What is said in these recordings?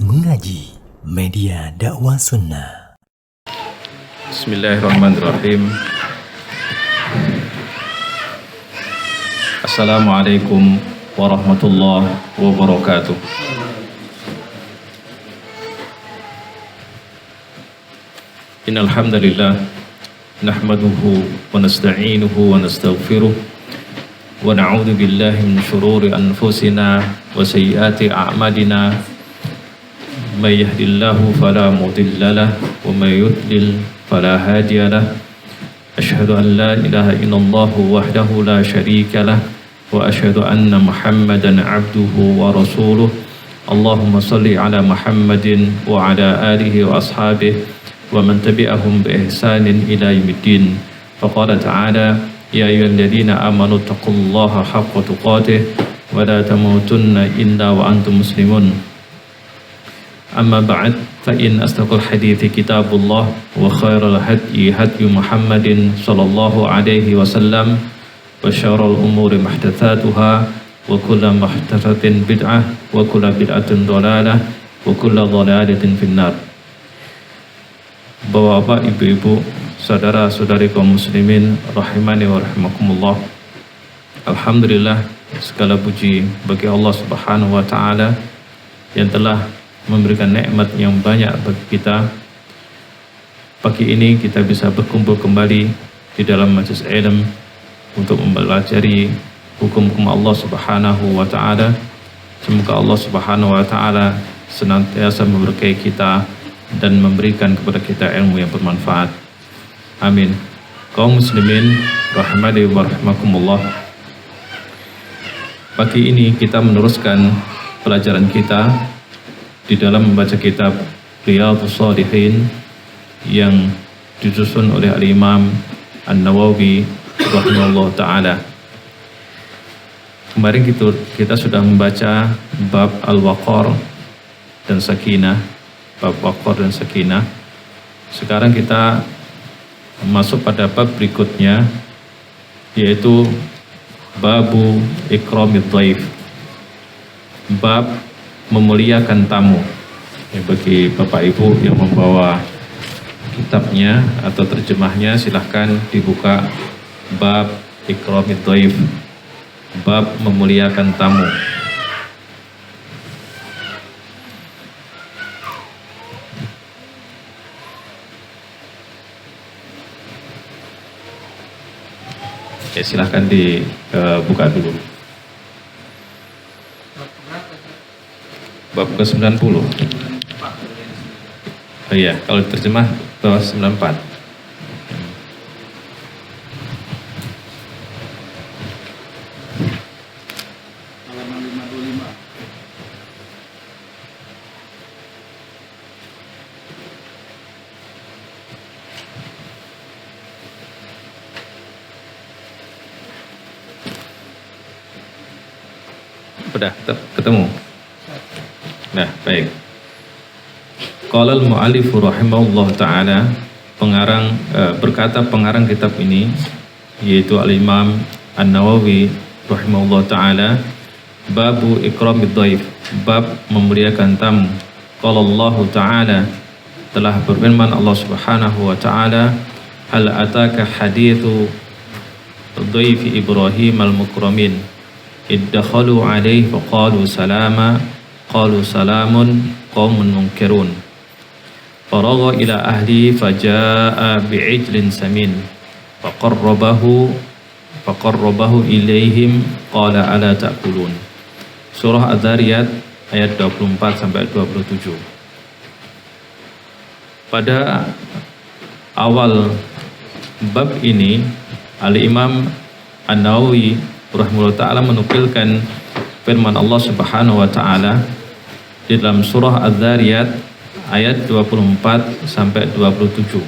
Mengaji, media dakwah sunnah. Bismillahirrahmanirrahim. Assalamualaikum warahmatullahi wabarakatuh. Innal hamdalillah nahmaduhu wa nasta'inuhu wa nastaghfiruh wa na'udzu billahi min shururi anfusina wa sayyiati a'malina. May yahdihillahu fala mudilla lahu wa may yudlil fala hadiya lahu. Asyhadu an la ilaha illallah wahdahu la syarika lahu wa asyhadu anna Muhammadan abduhu wa rasuluh. Allahumma shalli ala Muhammadin wa ala alihi wa ashabihi wa man tabi'ahum bi ihsanin ila yaumiddin. Faqala ta'ala ya ayyuhalladzina amanu taqullaha haqqa tuqatih wa la tamutunna illa wa antum muslimun. Amma ba'd, fa in astaqal hadithi kitabullah wa khairal hadyi hadyu Muhammadin sallallahu alaihi wasallam wa syarrul umuri muhdatsatuha wa kullu muhdatsatin bid'ah wa kullu bid'atin dhalalah wa kullu dhalalatin finnar. Bapak, ibu-ibu, saudara-saudari kaum muslimin rahimani wa rahimakumullah. Alhamdulillah, segala puji bagi Allah Subhanahu wa taala yang telah memberikan nikmat yang banyak bagi kita. Pagi ini kita bisa berkumpul kembali di dalam majelis ilmu untuk mempelajari hukum-hukum Allah Subhanahu wa taala. Semoga Allah Subhanahu wa taala senantiasa memberkahi kita dan memberikan kepada kita ilmu yang bermanfaat. Amin. Kaum muslimin rahimani wa rahimakumullah. Pagi ini kita meneruskan pelajaran kita di dalam membaca kitab Riyadhus Shalihin yang disusun oleh Al-Imam An-Nawawi rahimahullah ta'ala. Kemarin kita sudah membaca bab Al-Waqar dan Sakinah, bab Waqar dan Sakinah. Sekarang kita masuk pada bab berikutnya, yaitu babu ikramid dhaif, bab memuliakan tamu. Bagi Bapak Ibu yang membawa kitabnya atau terjemahnya, silahkan dibuka bab ikramid dhaif, bab memuliakan tamu. Ya, silahkan dibuka dulu. Bab ke-90. Oh iya, kalau terjemah bawah 94. Halaman 55. Sudah ketemu? Nah, baik. Qala al-mu'allif rahimahullah ta'ala, berkata pengarang kitab ini, yaitu Al-Imam An-Nawawi rahimahullah ta'ala, babu ikramid dhaif, bab memuliakan tamu. Qala Allah ta'ala, telah berfirman Allah Subhanahu wa ta'ala, hal ataka hadithu dhaifi Ibrahim al-mukramin iddakhalu alaihi faqalu salama qalu salamun qaumun munkirun faragha ila ahli fajaa bi'ijlin samin faqarrabahu ilaihim qala ala ta'kulun. Surah Az-Zariyat ayat 24 sampai 27. Pada awal bab ini Al-Imam An-Nawawi rahimahullah ta'ala menukilkan firman Allah Subhanahu wa ta'ala di dalam surah Az-Zariyat ayat 24 sampai 27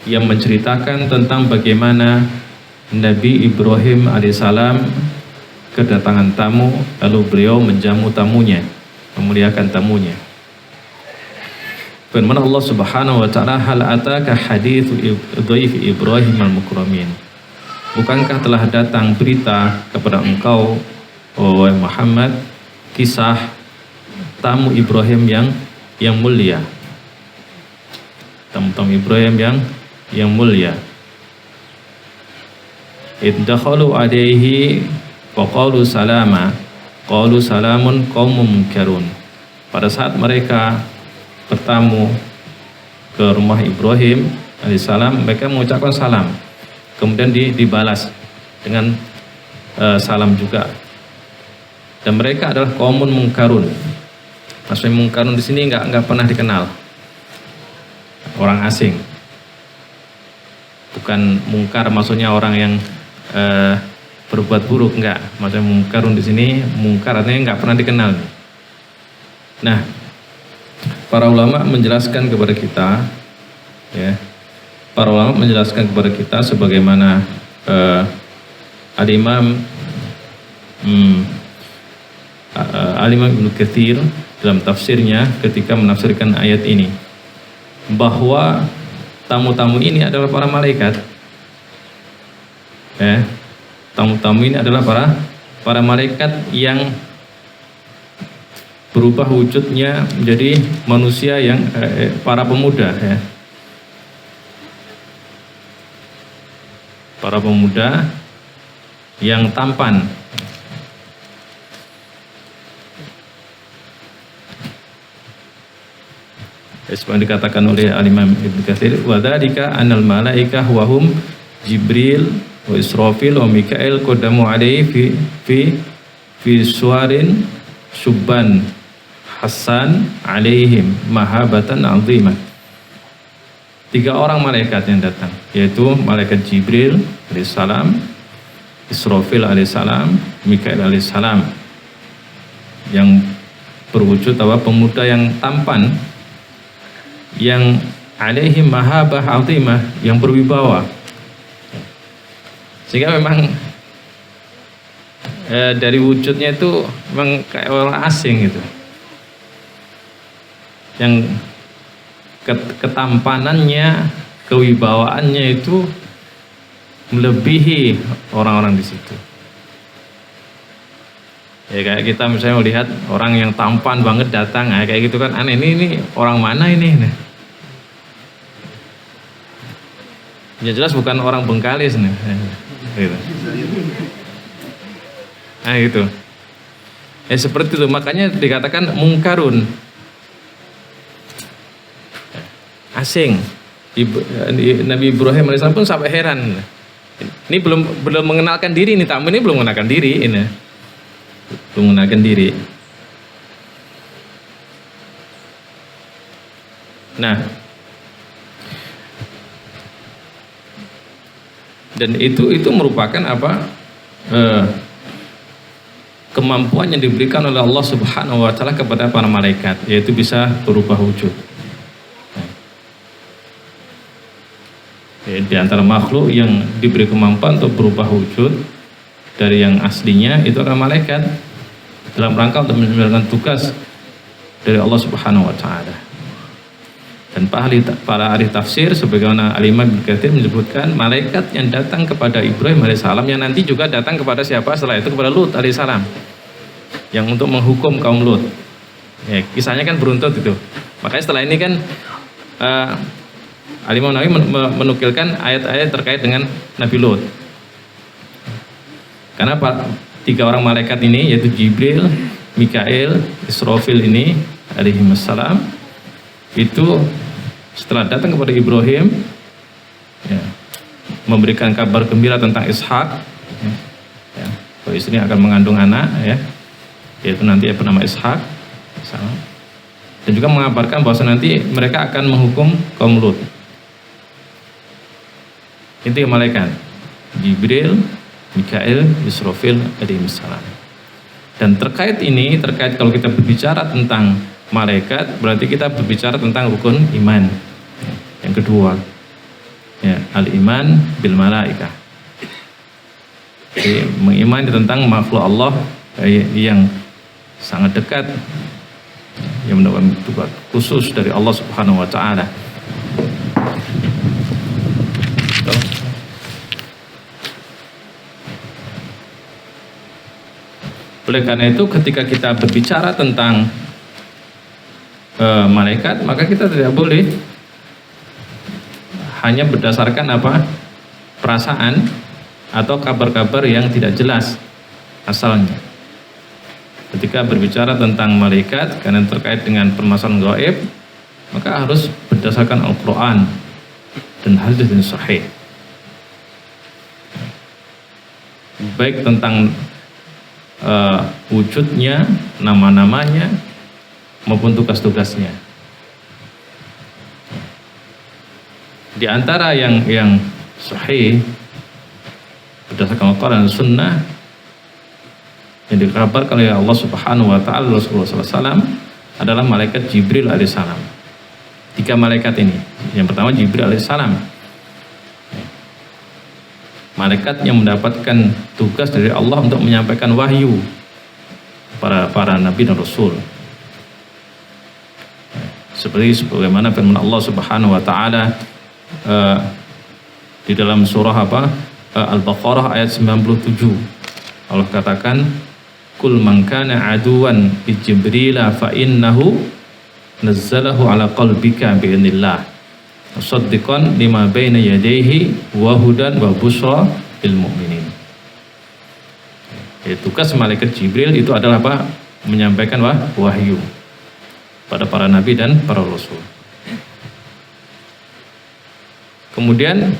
yang menceritakan tentang bagaimana Nabi Ibrahim alaihissalam kedatangan tamu, lalu beliau menjamu tamunya, memuliakan tamunya. Firman Allah Subhanahu wa ta'ala, hal ataka hadithu dhaifi Ibrahim al-mukramin. Bukankah telah datang berita kepada engkau, wahai Muhammad, kisah tamu Ibrahim yang mulia. Tamu-tamu Ibrahim yang mulia. Iddakhalu alaihi wa qalu salama. Qalu salamun qaumun munkarun. Pada saat mereka bertamu ke rumah Ibrahim alaihissalam, mereka mengucapkan salam. Kemudian dibalas dengan salam juga. Dan mereka adalah qaumun munkarun. Maksudnya munkarun di sini nggak pernah dikenal. Orang asing. Bukan mungkar maksudnya orang yang berbuat buruk, enggak. Maksudnya mungkarun di sini, mungkar artinya nggak pernah dikenal. Nah, para ulama menjelaskan kepada kita, ya, para ulama menjelaskan kepada kita sebagaimana Al-Imam Ibnu Katsir dalam tafsirnya ketika menafsirkan ayat ini, bahwa tamu-tamu ini adalah para malaikat. Tamu-tamu ini adalah para malaikat yang berubah wujudnya menjadi manusia yang para pemuda, ya. Para pemuda yang tampan. Seperti dikatakan oleh Al-Imam Ibnu Katsir, wa dzalika anal malaikah wa hum Jibril wa Israfil wa Mikail qadamu alaihi fi suwarin subban hasan alaihim mahabatan azimah. 3 orang malaikat yang datang, yaitu malaikat Jibril alaihissalam, Israfil alaihissalam, Mikail alaihissalam, yang berwujud pemuda yang tampan, yang alaihim mahabah azimah, yang berwibawa. Sehingga memang dari wujudnya itu memang kayak orang asing gitu, yang ketampanannya, kewibawaannya itu melebihi orang-orang di situ. Ya kayak kita misalnya melihat orang yang tampan banget datang, kayak gitu kan aneh, ini orang mana ini? Nah. Ya jelas bukan orang Bengkalis nih. Gitu. Nah gitu. Ya seperti itu, makanya dikatakan mungkarun, asing. Nabi Ibrahim AS pun sampai heran. Ini belum mengenalkan diri, ini tamu ini belum mengenalkan diri, ini belum mengenalkan diri. Nah, dan itu merupakan kemampuan yang diberikan oleh Allah Subhanahu wa taala kepada para malaikat, yaitu bisa berubah wujud. Di antara makhluk yang diberi kemampuan untuk berubah wujud dari yang aslinya itu adalah malaikat, dalam rangka untuk menjalankan tugas dari Allah Subhanahu wa taala. Dan para ahli tafsir sebagaimana Al-Imam Ibnu Katsir menyebutkan, malaikat yang datang kepada Ibrahim alaihissalam yang nanti juga datang kepada siapa setelah itu, kepada Lut alaihissalam, yang untuk menghukum kaum Lut. Ya, kisahnya kan beruntut itu. Makanya setelah ini kan Al-Imam Nawawi menukilkan ayat-ayat terkait dengan Nabi Lut. Karena 3 orang malaikat ini, yaitu Jibril, Mikail, Israfil ini alaihimussalam, itu setelah datang kepada Ibrahim, ya, memberikan kabar gembira tentang Ishak, ya, bahwa istrinya akan mengandung anak, ya, yaitu nanti bernama Ishak, dan juga mengabarkan bahwa nanti mereka akan menghukum kaum Lut. Itu malaikat Jibril, Mikail, Israfil alaihissalam. Dan terkait kalau kita berbicara tentang malaikat, berarti kita berbicara tentang rukun iman. Yang kedua, ya, al-iman bil malaikah. Jadi mengimani tentang makhluk Allah yang sangat dekat, yang mendapat tugas khusus dari Allah Subhanahu wa taala. Oleh karena itu ketika kita berbicara tentang malaikat, maka kita tidak boleh hanya berdasarkan perasaan atau kabar-kabar yang tidak jelas asalnya. Ketika berbicara tentang malaikat karena terkait dengan permasalahan gaib, maka harus berdasarkan Al-Quran dan hadis yang sahih, baik tentang wujudnya, nama-namanya maupun tugas-tugasnya. Di antara yang sahih berdasarkan Al-Quran dan Sunnah yang dikabarkan oleh Allah Subhanahu wa Ta'ala, Rasulullah SAW, adalah malaikat Jibril alaihissalam. 3 malaikat ini. Yang pertama Jibril alaihissalam, malaikat yang mendapatkan tugas dari Allah untuk menyampaikan wahyu para nabi dan rasul. Seperti sebagaimana firman Allah Subhanahu wa Ta'ala di dalam surah Al-Baqarah ayat 97. Allah katakan, "Kul man kana aduwan li Jibril fa innahu nazzalahu ala qalbika bi idznillah musaddiqan lima baina yadayhi wa hudan wa busyra lil mu'minin." Tugas malaikat Jibril itu adalah menyampaikan wahyu pada para nabi dan para rasul. Kemudian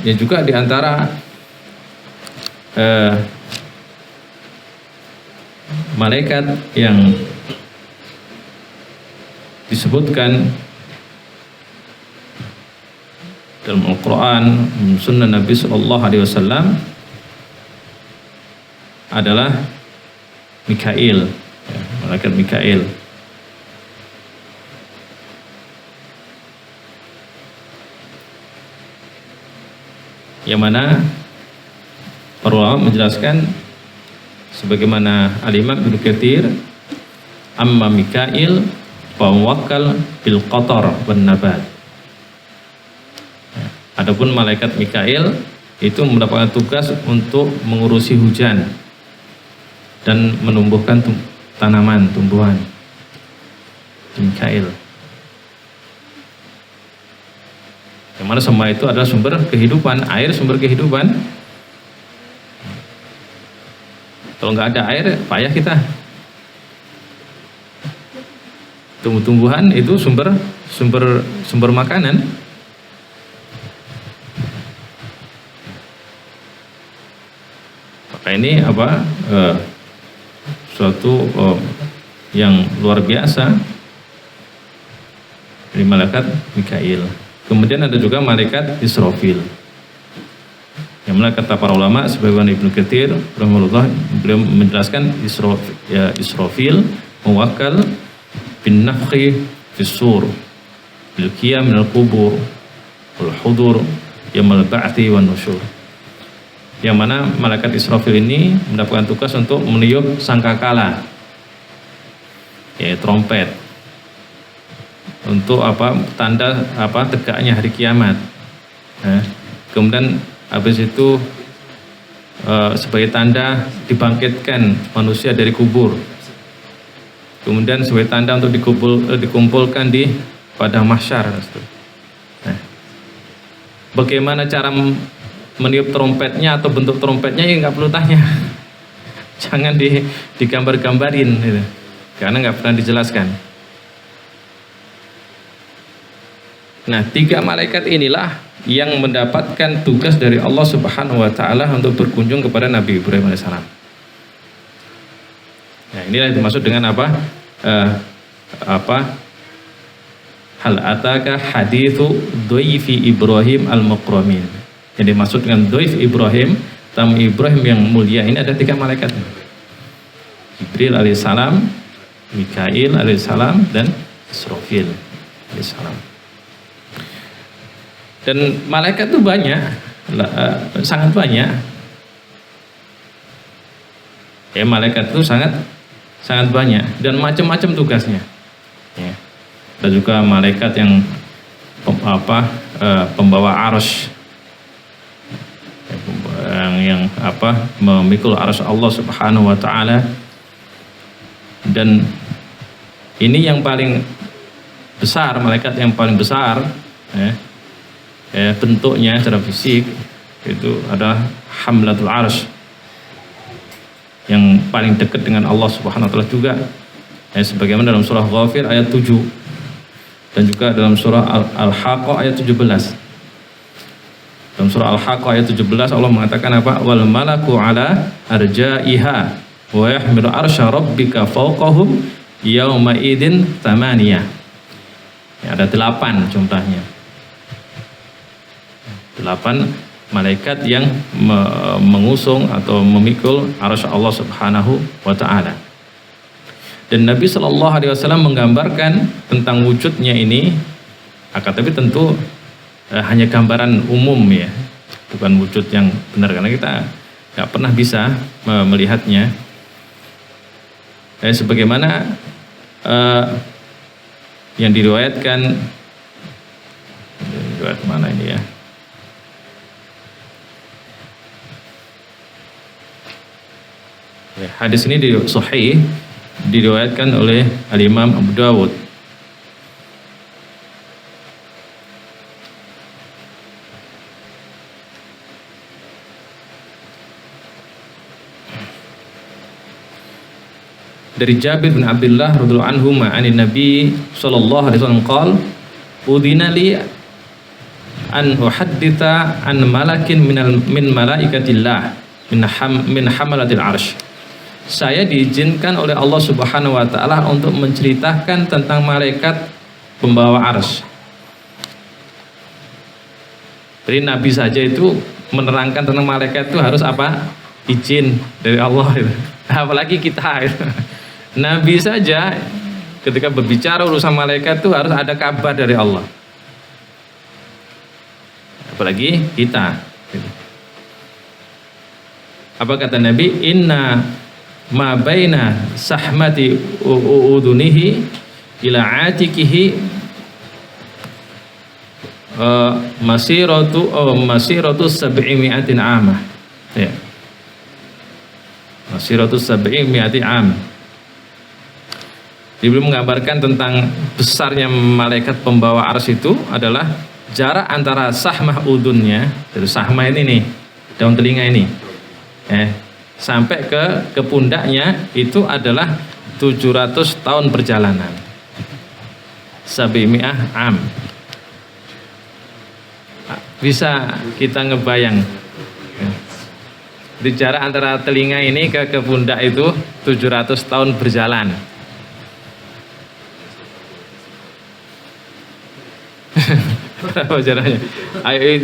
ya juga diantara malaikat yang disebutkan dalam Al-Quran, Sunnah Nabi Sallallahu Alaihi Wasallam adalah Mikail, malaikat Mikail. Yang mana para ulama menjelaskan sebagaimana Al-Imam Ibnu Katsir, amma Mikail fa muwakkal bil qatar wan nabat. Adapun malaikat Mikail itu mendapatkan tugas untuk mengurusi hujan dan menumbuhkan tanaman, tumbuhan. Mikail. Yang mana semua itu adalah sumber kehidupan, air sumber kehidupan. Kalau nggak ada air, payah kita. Tumbuh-tumbuhan itu sumber makanan. Maka ini suatu yang luar biasa dari malaikat Mikail. Kemudian ada juga malaikat Israfil. Yang mana kata para ulama sebagaimana Ibnu Katsir rahimahullah, beliau menjelaskan Israfil muwakkal bin nafkhi fis sur bil qiyam minal qubur wal hudur yaumil ba'tsi wan nusyur. Yang mana malaikat Israfil ini mendapatkan tugas untuk meniup sangkakala, trompet, untuk tanda tegaknya hari kiamat. Kemudian habis itu sebagai tanda dibangkitkan manusia dari kubur. Kemudian sebagai tanda untuk dikumpulkan di padang mahsyar. Bagaimana cara meniup trompetnya atau bentuk trompetnya ya nggak perlu tanya. Jangan digambar-gambarin gitu. Karena nggak pernah dijelaskan. Nah, 3 malaikat inilah yang mendapatkan tugas dari Allah Subhanahu wa Ta'ala untuk berkunjung kepada Nabi Ibrahim alaihissalam. Nah, inilah yang dimaksud dengan hal ataka hadithu dhaifi Ibrahim al-mukramin. Yang dimaksud dengan dhaif Ibrahim, tamu Ibrahim yang mulia, ini ada 3 malaikat. Jibril alaihissalam, Mikail alaihissalam, dan Israfil alaihissalam. Dan malaikat itu banyak, sangat banyak. Ya, malaikat itu sangat banyak dan macam-macam tugasnya. Ya. Ada juga malaikat yang pembawa arsy, yang memikul arsy Allah Subhanahu wa Ta'ala, dan Ini yang paling besar, malaikat yang paling besar bentuknya secara fisik itu adalah Hamlatul Arsy, yang paling dekat dengan Allah Subhanahu wa taala juga. Sebagaimana dalam surah Ghafir ayat 7 dan juga dalam surah Al-Haqqah ayat 17. Dalam surah Al-Haqqah ayat 17 Allah mengatakan apa? Wal malaku ala arja'iha wa yahmilu arsya rabbika fawqahum yauma idin tamaniyah. Ada 8 jumlahnya. 8 malaikat yang mengusung atau memikul arsy Allah Subhanahu wa taala. Dan Nabi Shallallahu alaihi wasallam menggambarkan tentang wujudnya ini, tapi tentu hanya gambaran umum ya, bukan wujud yang benar, karena kita nggak pernah bisa melihatnya. Sebagaimana yang diriwayatkan, riwayat mana ini ya? Hadis ini sahih diriwayatkan oleh Al-Imam Abu Dawud. Dari Jabir bin Abdullah radhiyallahu anhu ma'anin Nabi sallallahu alaihi wasallam qala udhina li an uhadditha an malakin min malaikatillah min hamalatil arsy. Saya diizinkan oleh Allah Subhanahu wa taala untuk menceritakan tentang malaikat pembawa arsy. Jadi Nabi saja itu menerangkan tentang malaikat itu harus apa? Izin dari Allah itu. Apalagi kita itu. Nabi saja ketika berbicara urusan malaikat itu harus ada kabar dari Allah. Apalagi kita. Apa kata Nabi? Inna ma baina sahmati udunihi ila atikihi masiratu 700 amah. Ya. Masiratu 700 am. Dia belum menggambarkan tentang besarnya malaikat pembawa arsy itu adalah jarak antara sahmah udunnya, dari sahmah ini nih, daun telinga ini, sampai ke pundaknya itu adalah 700 tahun perjalanan. 700 am. Bisa kita ngebayang. Di jarak antara telinga ini ke pundak itu 700 tahun berjalan. Berapa jaraknya?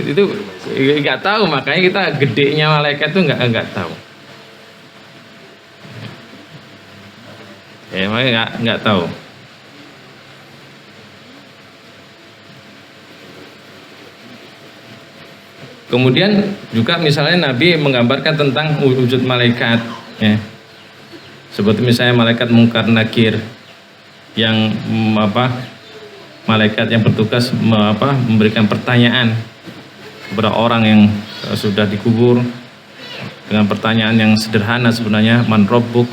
Itu nggak tahu, makanya kita gedenya malaikat itu nggak tahu. Makanya nggak tahu. Kemudian juga misalnya Nabi menggambarkan tentang wujud malaikat, ya. Seperti misalnya malaikat Munkar Nakir yang malaikat yang bertugas memberikan pertanyaan kepada orang yang sudah dikubur dengan pertanyaan yang sederhana sebenarnya, man rabbuk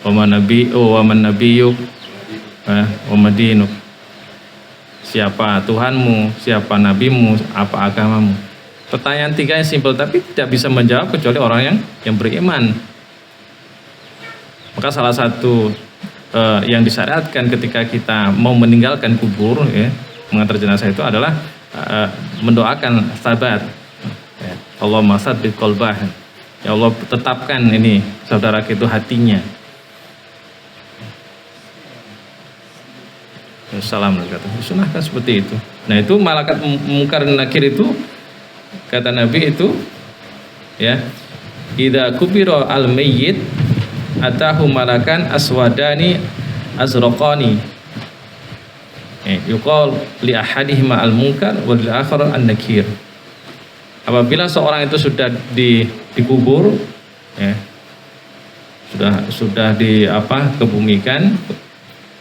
wa man nabiyyuk wa madinuk. Siapa Tuhanmu, siapa nabimu, apa agamamu? Pertanyaan 3 yang simpel tapi tidak bisa menjawab kecuali orang yang beriman. Maka salah satu yang disyariatkan ketika kita mau meninggalkan kubur, ya, mengantar jenazah itu adalah mendoakan sabat. Ya, Allahumma sabbit qalbah. Ya Allah, tetapkan ini saudara itu hatinya. Assalamualaikum. Sunahkan seperti itu. Nah, itu malaikat Munkar Nakir itu kata Nabi itu, ya, idza kubira al-mayyit atahu malakan aswadani azraqani. Yuqal li ahadihima al-munkar wa lil akhar an-nakir. Apabila seorang itu sudah dikubur, ya, sudah kebumikan,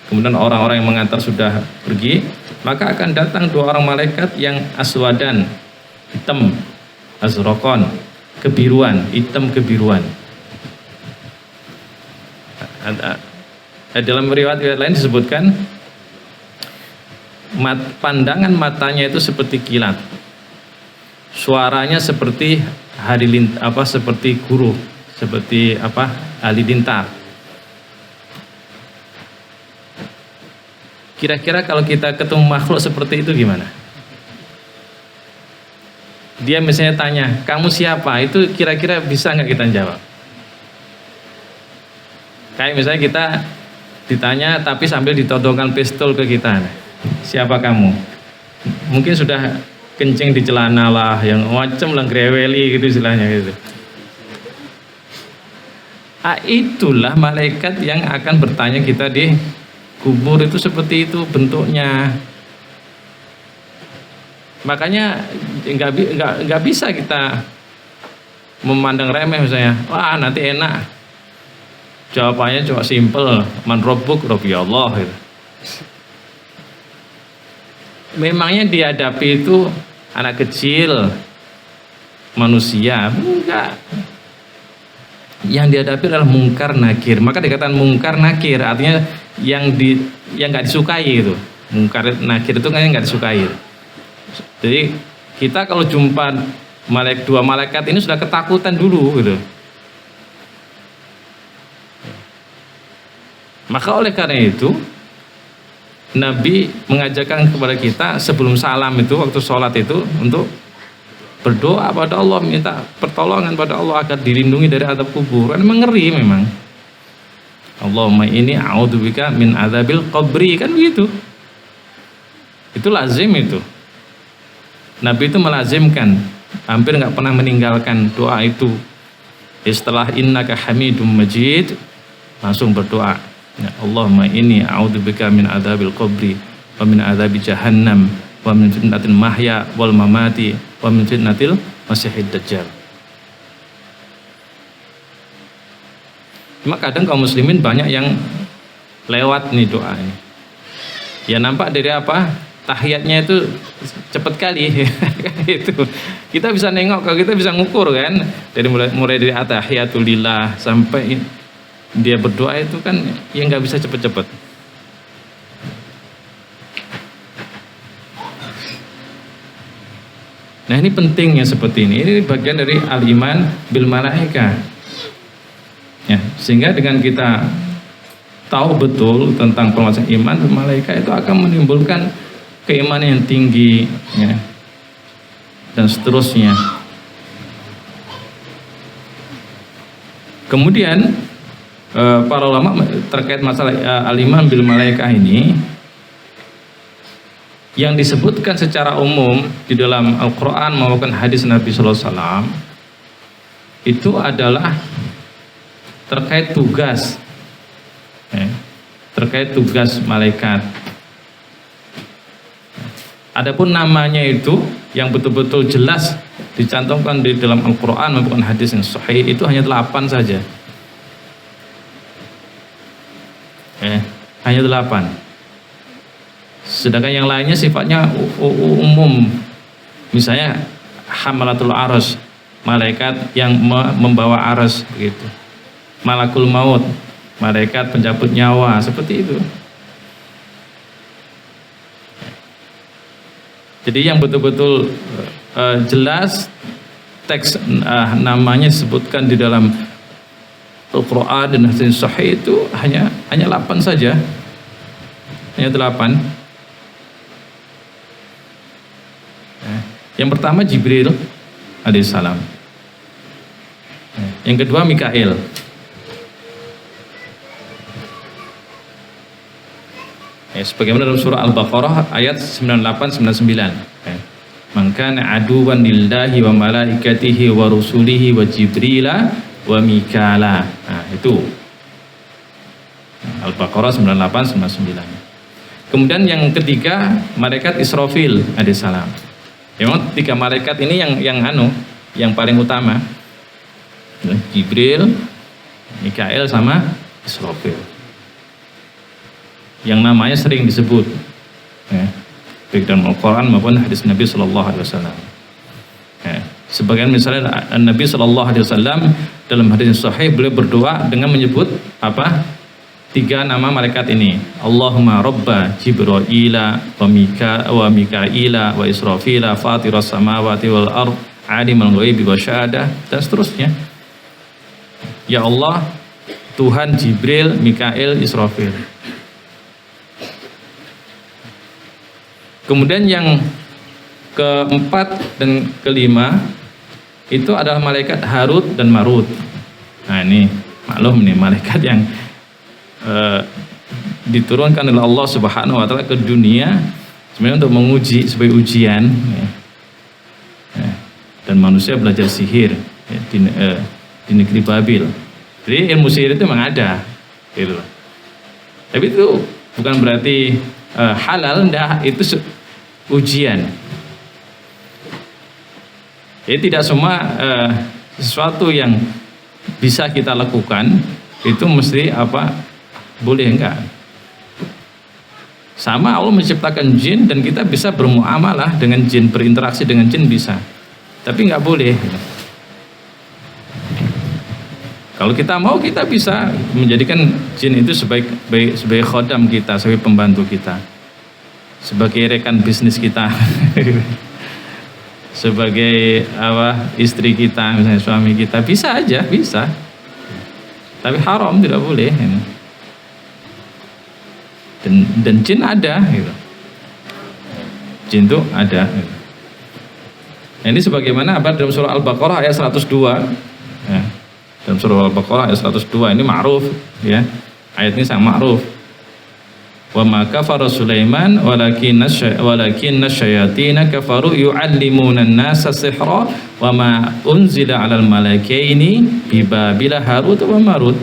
kemudian orang-orang yang mengantar sudah pergi, maka akan datang 2 orang malaikat yang aswadan, hitam, azraqan, kebiruan, hitam kebiruan. Dalam riwayat lain disebutkan pandangan matanya itu seperti kilat, suaranya seperti seperti guru, seperti halilintar. Kira-kira kalau kita ketemu makhluk seperti itu gimana? Dia misalnya tanya, kamu siapa? Itu kira-kira bisa nggak kita jawab? Kayak misalnya kita ditanya tapi sambil ditodongkan pistol ke kita. Siapa kamu? Mungkin sudah kencing di celana lah, yang macam lah greweli gitu istilahnya gitu. Itulah malaikat yang akan bertanya kita di kubur, itu seperti itu bentuknya. Makanya nggak bisa kita memandang remeh misalnya, wah nanti enak. Jawabannya cuma simple, man rabbuk, rabbi Allah gitu. Memangnya dihadapi itu anak kecil, manusia? Enggak. Yang dihadapi adalah mungkar nakir. Maka dikatakan mungkar nakir artinya yang nggak disukai itu. Mungkar nakir itu kan yang nggak disukai. Jadi kita kalau jumpa dua malaikat ini sudah ketakutan dulu gitu. Maka oleh karena itu Nabi mengajarkan kepada kita sebelum salam itu, waktu sholat itu, untuk berdoa pada Allah, minta pertolongan pada Allah agar dilindungi dari azab kubur. Kan memang ngeri memang. Allahumma inni a'udzubika min adzabil qabri, kan begitu. Itu lazim itu. Nabi itu melazimkan, hampir nggak pernah meninggalkan doa itu. Setelah innaka hamidum majid, langsung berdoa. Ya, Allahumma inni a'udzubika min adzabil qabri wa min adzabi jahannam wa min fitnatil mahya wal mamati wa min fitnatil masiihid dajjal. Cuma kadang kaum muslimin banyak yang lewat nih doa ini. Ya nampak dari tahiyatnya itu cepat kali. Itu kita bisa nengok, kalau kita bisa ngukur kan, dari mulai dari atahiyatulillah sampai dia berdoa itu kan yang nggak bisa cepet-cepet. Nah ini pentingnya seperti ini. Ini bagian dari al-iman bil malaika. Ya, sehingga dengan kita tahu betul tentang permasalahan iman bil malaika itu akan menimbulkan keimanan yang tinggi, ya, dan seterusnya. Kemudian para ulama terkait masalah al-iman bil malaikah ini, yang disebutkan secara umum di dalam Al-Quran maupun hadis Nabi Sallallahu Alaihi Wasallam itu adalah terkait tugas, ya, terkait tugas malaikat. Adapun namanya itu yang betul-betul jelas dicantumkan di dalam Al-Quran maupun hadis yang sahih itu hanya 8 saja. Hanya 8. Sedangkan yang lainnya sifatnya umum. Misalnya hamalatul arsy, malaikat yang membawa arsy begitu. Malakul maut, malaikat pencabut nyawa, seperti itu. Jadi yang betul-betul jelas teks namanya disebutkan di dalam Al-Quran dan hadis sahih itu hanya 8 saja. Hanya 8. Yang pertama Jibril alaihissalam. Yang kedua Mikail. Sebagaimana dalam surah Al-Baqarah ayat 98-99. Man kana aduwan lillahi wa malaikatihi wa rusulihi wa Jibrila wa Mikala. Nah, itu Al-Baqarah 98-99. Kemudian yang ketiga malaikat Israfil alaihissalam. Memang 3 malaikat ini yang paling utama. Jibril, Mikail sama Israfil. Yang namanya sering disebut, ya, baik dalam Al-Quran maupun hadis Nabi Sallallahu Alaihi Wasallam. Sebagian misalnya Nabi Sallallahu Alaihi Wasallam dalam hadis Sahih beliau berdoa dengan menyebut tiga nama malaikat ini. Allahumma robba Jibrila wa Mikaila wa Israfila fatiras samawati wal ard alimul ghaibi wa syahadah, dan seterusnya. Ya Allah, Tuhan Jibril, Mikail, Israfil. Kemudian yang keempat dan kelima itu adalah malaikat Harut dan Marut. Nah ini maklum nih, malaikat yang diturunkan oleh Allah Subhanahu wa taala ke dunia sebenarnya untuk menguji, sebagai ujian ya. Dan manusia belajar sihir ya, di negeri Babil. Jadi ilmu sihir itu memang ada gitu. Tapi itu bukan berarti halal, enggak, itu ujian. Jadi tidak semua sesuatu yang bisa kita lakukan itu mesti boleh, enggak. Sama Allah menciptakan jin dan kita bisa bermuamalah dengan jin, berinteraksi dengan jin bisa. Tapi enggak boleh. Kalau kita mau, kita bisa menjadikan jin itu sebagai khodam kita, sebagai pembantu kita, sebagai rekan bisnis kita, sebagai istri kita, misalnya suami kita, bisa aja, bisa. Tapi haram, tidak boleh. Dan jin ada, gitu. Jin itu ada. Gitu. Nah, ini sebagaimana dalam surah Al-Baqarah ayat 102. Ya. Dalam surah Al-Baqarah ayat 102 ini ma'ruf ya. Ayat ini sangat ma'ruf. Wa ma kafara Sulaiman walakinna syayatina kafaru yu'allimuna an-nasa sihra wa ma unzila 'alal malakaini bi Babila Harut wa Marut.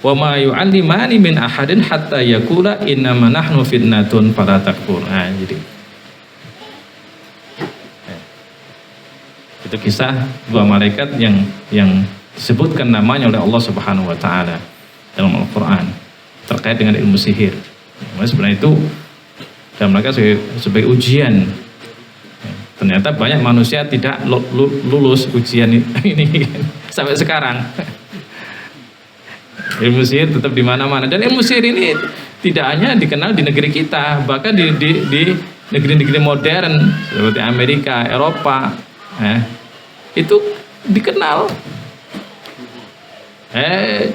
Wa ma yu'allimani min ahadin hatta yaqula innama nahnu fitnatun fala takfur. Nah, jadi itu kisah dua malaikat yang disebutkan namanya oleh Allah Subhanahu wa taala dalam Al-Qur'an terkait dengan ilmu sihir. Nah, sebenarnya itu dalam mereka sebagai ujian. Ternyata banyak manusia tidak lulus ujian ini sampai sekarang. Ilmu sihir tetap di mana-mana, dan ilmu sihir ini tidak hanya dikenal di negeri kita, bahkan di negeri-negeri modern seperti Amerika, Eropa, itu dikenal.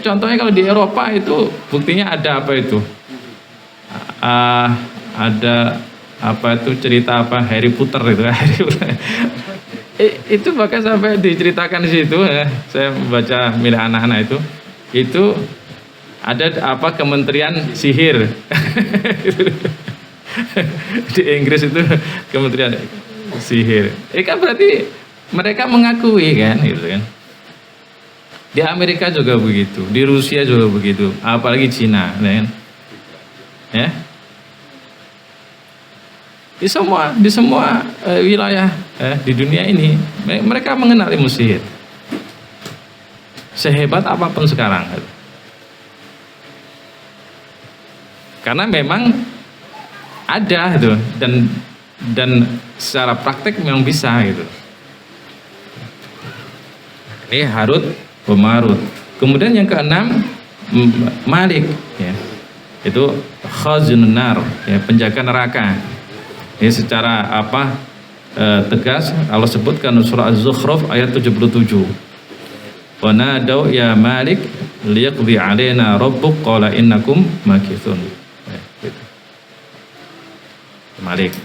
Contohnya kalau di Eropa itu buktinya ada apa itu? Ada apa itu cerita Harry Potter itu. Itu bahkan sampai diceritakan di situ. Saya membaca milik anak-anak itu ada kementerian sihir. Di Inggris itu kementerian sihir. Kan berarti mereka mengakui kan, gitu kan. Di Amerika juga begitu, di Rusia juga begitu, apalagi Cina, kan? Ya. Di semua wilayah di dunia ini mereka mengenal ilmu sihir. Sehebat apapun sekarang. Karena memang ada itu dan secara praktek memang bisa gitu. Ini Harut wa Marut. Kemudian yang keenam Malik ya. Itu khazinun nar ya, penjaga neraka. Ini secara tegas Allah sebutkan surah Az-Zukhruf ayat 77. Wa nadau ya Malik liyaqdi alaina rabbuk qala innakum makithun. Ya, gitu. Malik.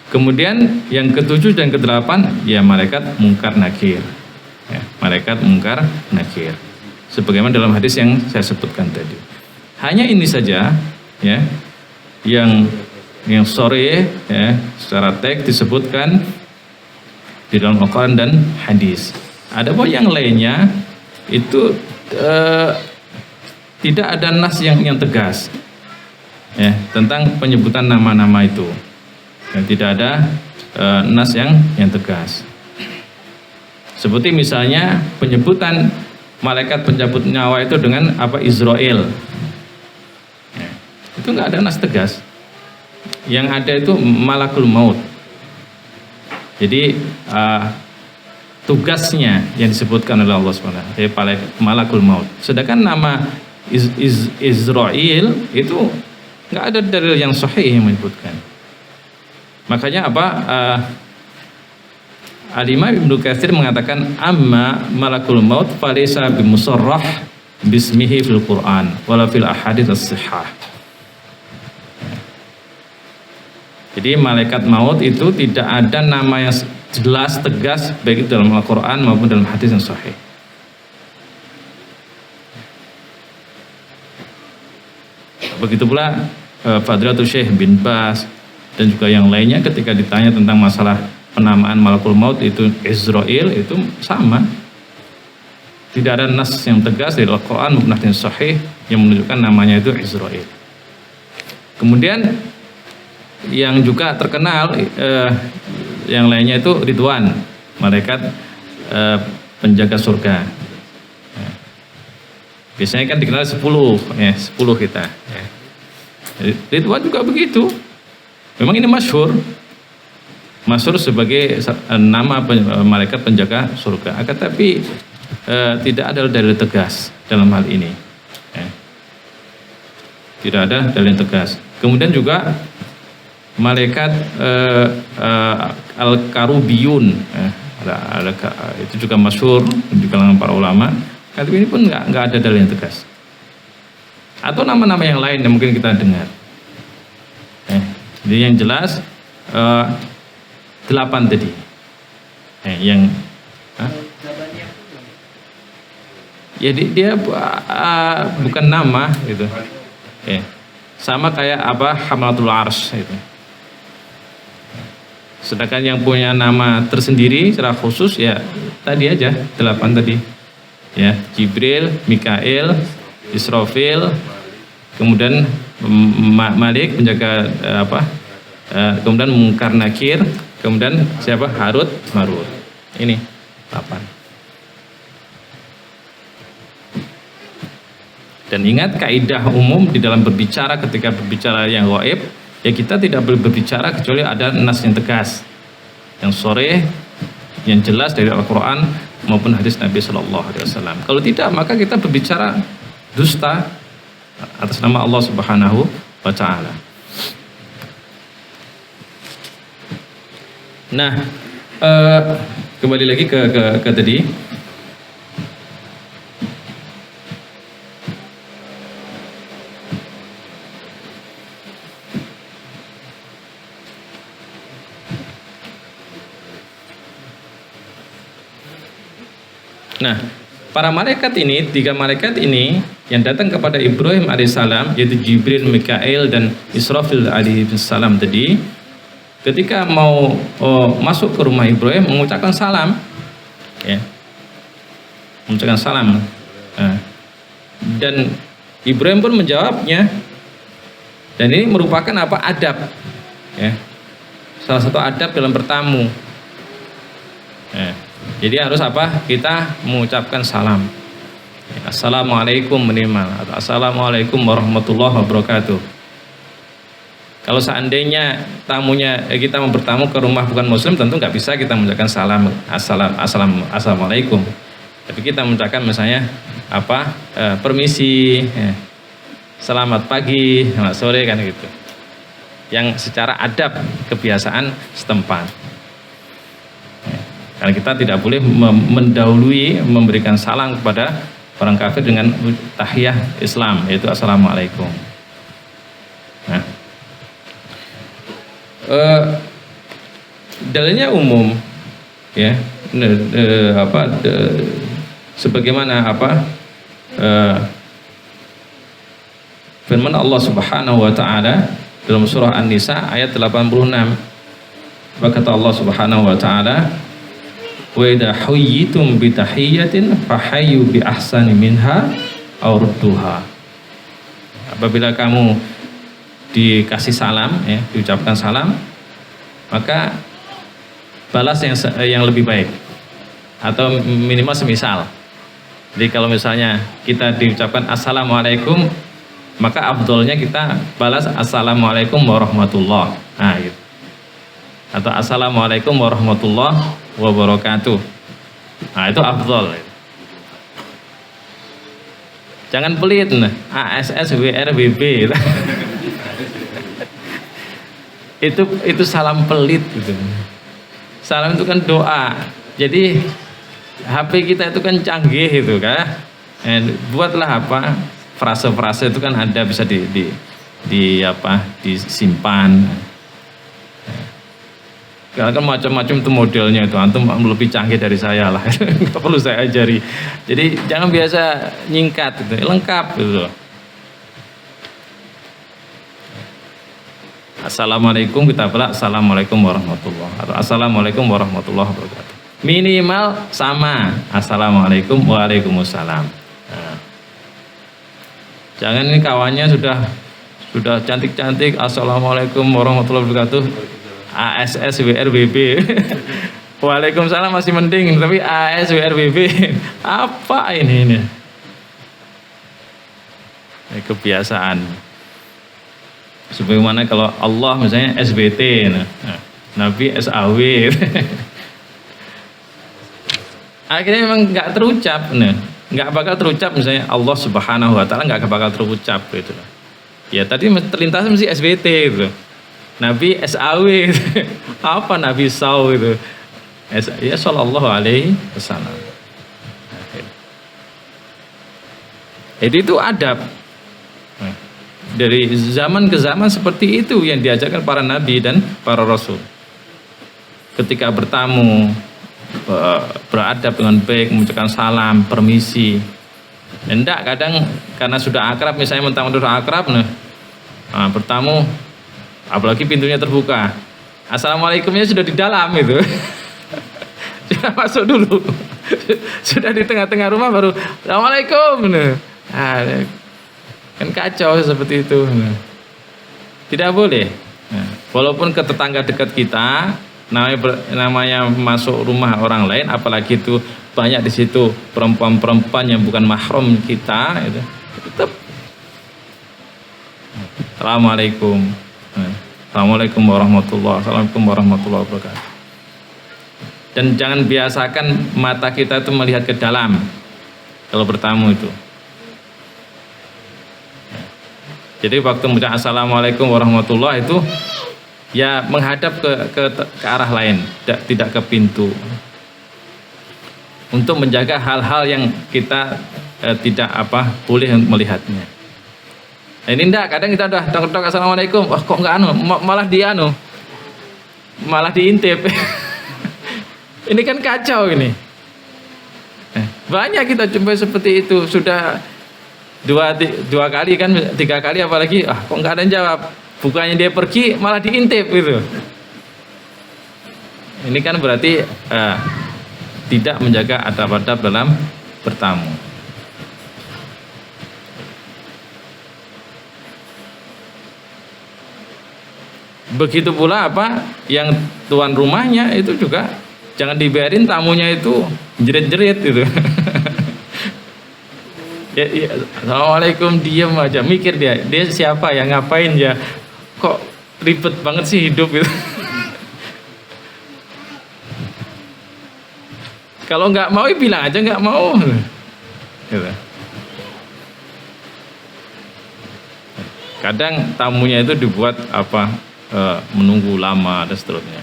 Kemudian yang ketujuh dan kedelapan ya malaikat Munkar Nakir. Ya, malaikat Munkar Nakir. Sebagaimana dalam hadis yang saya sebutkan tadi. Hanya ini saja ya yang sore ya secara teks disebutkan di dalam Al-Quran dan hadis. Adapun yang lainnya itu tidak ada nas yang tegas ya tentang penyebutan nama-nama itu. Dan tidak ada nas yang tegas. Seperti misalnya penyebutan malaikat pencabut nyawa itu dengan Israel. Ya, itu nggak ada nas tegas. Yang ada itu malakul maut. Jadi tugasnya yang disebutkan oleh Allah SWT, malakul maut. Sedangkan nama Israel itu nggak ada dalil yang sahih yang menyebutkan. Makanya apa? Al-Imam Ibnu Katsir mengatakan amma malakul maut falaysa bimusarrah bismihi fil Quran wala fil ahadits as-sihah. Jadi malaikat maut itu tidak ada nama yang jelas tegas baik dalam Al-Quran maupun dalam hadis yang sahih. Begitu pula Fadilatul Syekh bin Baz dan juga yang lainnya ketika ditanya tentang masalah penamaan malakul maut itu Israel, itu sama. Tidak ada nas yang tegas dari Al-Quran maupun hadis sahih yang menunjukkan namanya itu Israel. Kemudian yang juga terkenal yang lainnya itu Ridwan, malaikat penjaga surga. Biasanya kan dikenal 10 kita. Ridwan juga begitu. Memang ini masyhur sebagai nama malaikat penjaga surga. Akan tapi tidak ada dalil tegas dalam hal ini. Tidak ada dalil tegas. Kemudian juga malaikat Al-Karubiyun, itu juga masyhur di kalangan para ulama. Tapi ini pun nggak ada dalil yang tegas. Atau nama-nama yang lain yang mungkin kita dengar. Jadi yang jelas 8 tadi. Yang ya dia bukan nama gitu. Sama kayak apa Hamalatul Arsy itu. Sedangkan yang punya nama tersendiri secara khusus ya tadi aja 8 tadi. Ya, Jibril, Mikail, Israfil, kemudian Malik penjaga kemudian Munkar Nakir, kemudian siapa? Harut, Marut. Ini 8. Dan ingat kaidah umum di dalam berbicara, ketika berbicara yang gaib, ya kita tidak boleh berbicara kecuali ada nas yang tegas, yang sharih, yang jelas dari Al-Quran maupun hadis Nabi Shallallahu Alaihi Wasallam. Kalau tidak, maka kita berbicara dusta atas nama Allah Subhanahu wa Ta'ala. Nah, kembali lagi ke tadi. Nah, para malaikat ini, 3 malaikat ini yang datang kepada Ibrahim alaihissalam, yaitu Jibril, Mikail, dan Israfil alaihissalam tadi, ketika mau masuk ke rumah Ibrahim mengucapkan salam, mengucapkan salam. Dan Ibrahim pun menjawabnya. Dan ini merupakan apa? Adab. Salah satu adab dalam bertamu. Jadi harus apa? Kita mengucapkan salam. Assalamualaikum minimal, atau Assalamualaikum warahmatullahi wabarakatuh. Kalau seandainya tamunya kita mau bertamu ke rumah bukan muslim, tentu nggak bisa kita mengucapkan salam assalamualaikum. Tapi kita mengucapkan misalnya apa? Permisi, selamat pagi, selamat sore, kan gitu. Yang secara adab kebiasaan setempat. Karena kita tidak boleh mendahului memberikan salam kepada orang kafir dengan tahiyah Islam, yaitu assalamualaikum. Nah, dalilnya umum, ya, sebagaimana firman Allah Subhanahu wa Ta'ala dalam surah An-Nisa ayat 86. Kata Allah Subhanahu wa Ta'ala, wa idza huyyitum bi tahiyyatin fahayyu bi ahsani minha aw rudduha. Apabila kamu dikasih salam, diucapkan salam, maka balas yang lebih baik atau minimal semisal. Jadi kalau misalnya kita diucapkan assalamualaikum, maka afdolnya kita balas assalamualaikum warahmatullahi. Nah, gitu. Atau assalamualaikum warahmatullahi wabarakatuh. Nah, itu afdol. Jangan pelit, nah. ASS WRBB. itu salam pelit gitu. Salam itu kan doa. Jadi HP kita itu kan canggih itu kan. Buatlah apa? Frase-frase itu kan ada bisa disimpan. Karena kan macam-macam tuh modelnya itu, antum lebih canggih dari saya lah, nggak perlu saya ajari. Jadi jangan biasa nyingkat gitu, lengkap gitu. Assalamualaikum kita belak assalamualaikum warahmatullahi atau assalamualaikum warahmatullahi wabarakatuh. Minimal sama assalamualaikum waalaikumsalam. Nah. Jangan ini kawannya sudah cantik-cantik assalamualaikum warahmatullahi wabarakatuh. ASS WRBB. Waalaikumsalam masih mending, tapi AS WRBB apa ini? Ini kebiasaan. Sebagaimana kalau Allah misalnya SBT, Nabi SAW. Akhirnya memang nggak terucap, nggak bakal terucap misalnya Allah Subhanahu Wa Taala nggak bakal terucap gitu. Ya tadi terlintas mesti SBT gitu. Nabi SAW, apa Nabi SAW itu? Ya Sallallahu Alaihi Wasallam. Jadi itu adab. Dari zaman ke zaman seperti itu yang diajarkan para nabi dan para rasul. Ketika bertamu, beradab dengan baik, mengucapkan salam, permisi. Enggak, kadang karena sudah akrab, misalnya mentang-mentang sudah akrab, bertamu, apalagi pintunya terbuka, assalamualaikumnya sudah di dalam itu. Sudah masuk dulu, sudah di tengah-tengah rumah baru assalamualaikum. Kan kacau seperti itu. Tidak boleh. Walaupun ke tetangga dekat kita, namanya masuk rumah orang lain, apalagi itu banyak di situ perempuan-perempuan yang bukan mahram kita, itu tetap assalamualaikum. Assalamualaikum warahmatullahi wabarakatuh. Dan jangan biasakan mata kita itu melihat ke dalam kalau bertamu itu. Jadi waktu mengucapkan assalamualaikum warahmatullahi itu ya menghadap ke arah lain, tidak ke pintu. Untuk menjaga hal-hal yang kita tidak boleh melihatnya. Nah, ini enggak, kadang kita udah tok assalamualaikum, wah kok enggak malah diintip. Ini kan kacau ini. Banyak kita jumpai seperti itu, sudah dua kali kan, 3 kali apalagi, kok enggak ada yang jawab. Bukannya dia pergi malah diintip gitu. Ini kan berarti tidak menjaga adab-adab dalam bertamu. Begitu pula yang tuan rumahnya itu juga jangan dibiarin tamunya itu jerit-jerit gitu. Ya, assalamualaikum, diam aja, mikir dia siapa ya, ngapain ya, kok ribet banget sih hidup gitu. Kalau nggak mau bilang aja nggak mau gitu. Kadang tamunya itu dibuat menunggu lama dan seterusnya.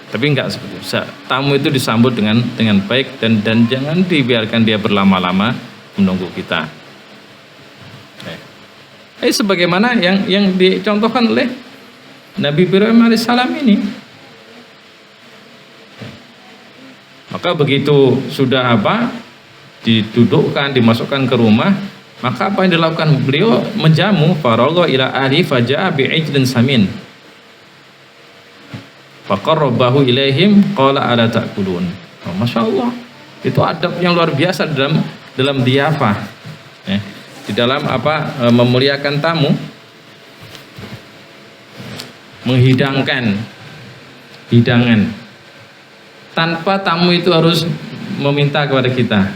Tapi enggak seperti itu. Tamu itu disambut dengan baik dan jangan dibiarkan dia berlama-lama menunggu kita. Sebagaimana yang dicontohkan oleh Nabi Ibrahim alaihissalam ini. Maka begitu sudah didudukkan, dimasukkan ke rumah, maka apa yang dilakukan? Beliau menjamu, faragha ila ahli faja'a bi'ijlin samin. Faqarrabahu ilaihim qala ala ta'kulun. Masya Allah, itu adab yang luar biasa dalam diyafah, di dalam memuliakan tamu, menghidangkan hidangan tanpa tamu itu harus meminta kepada kita.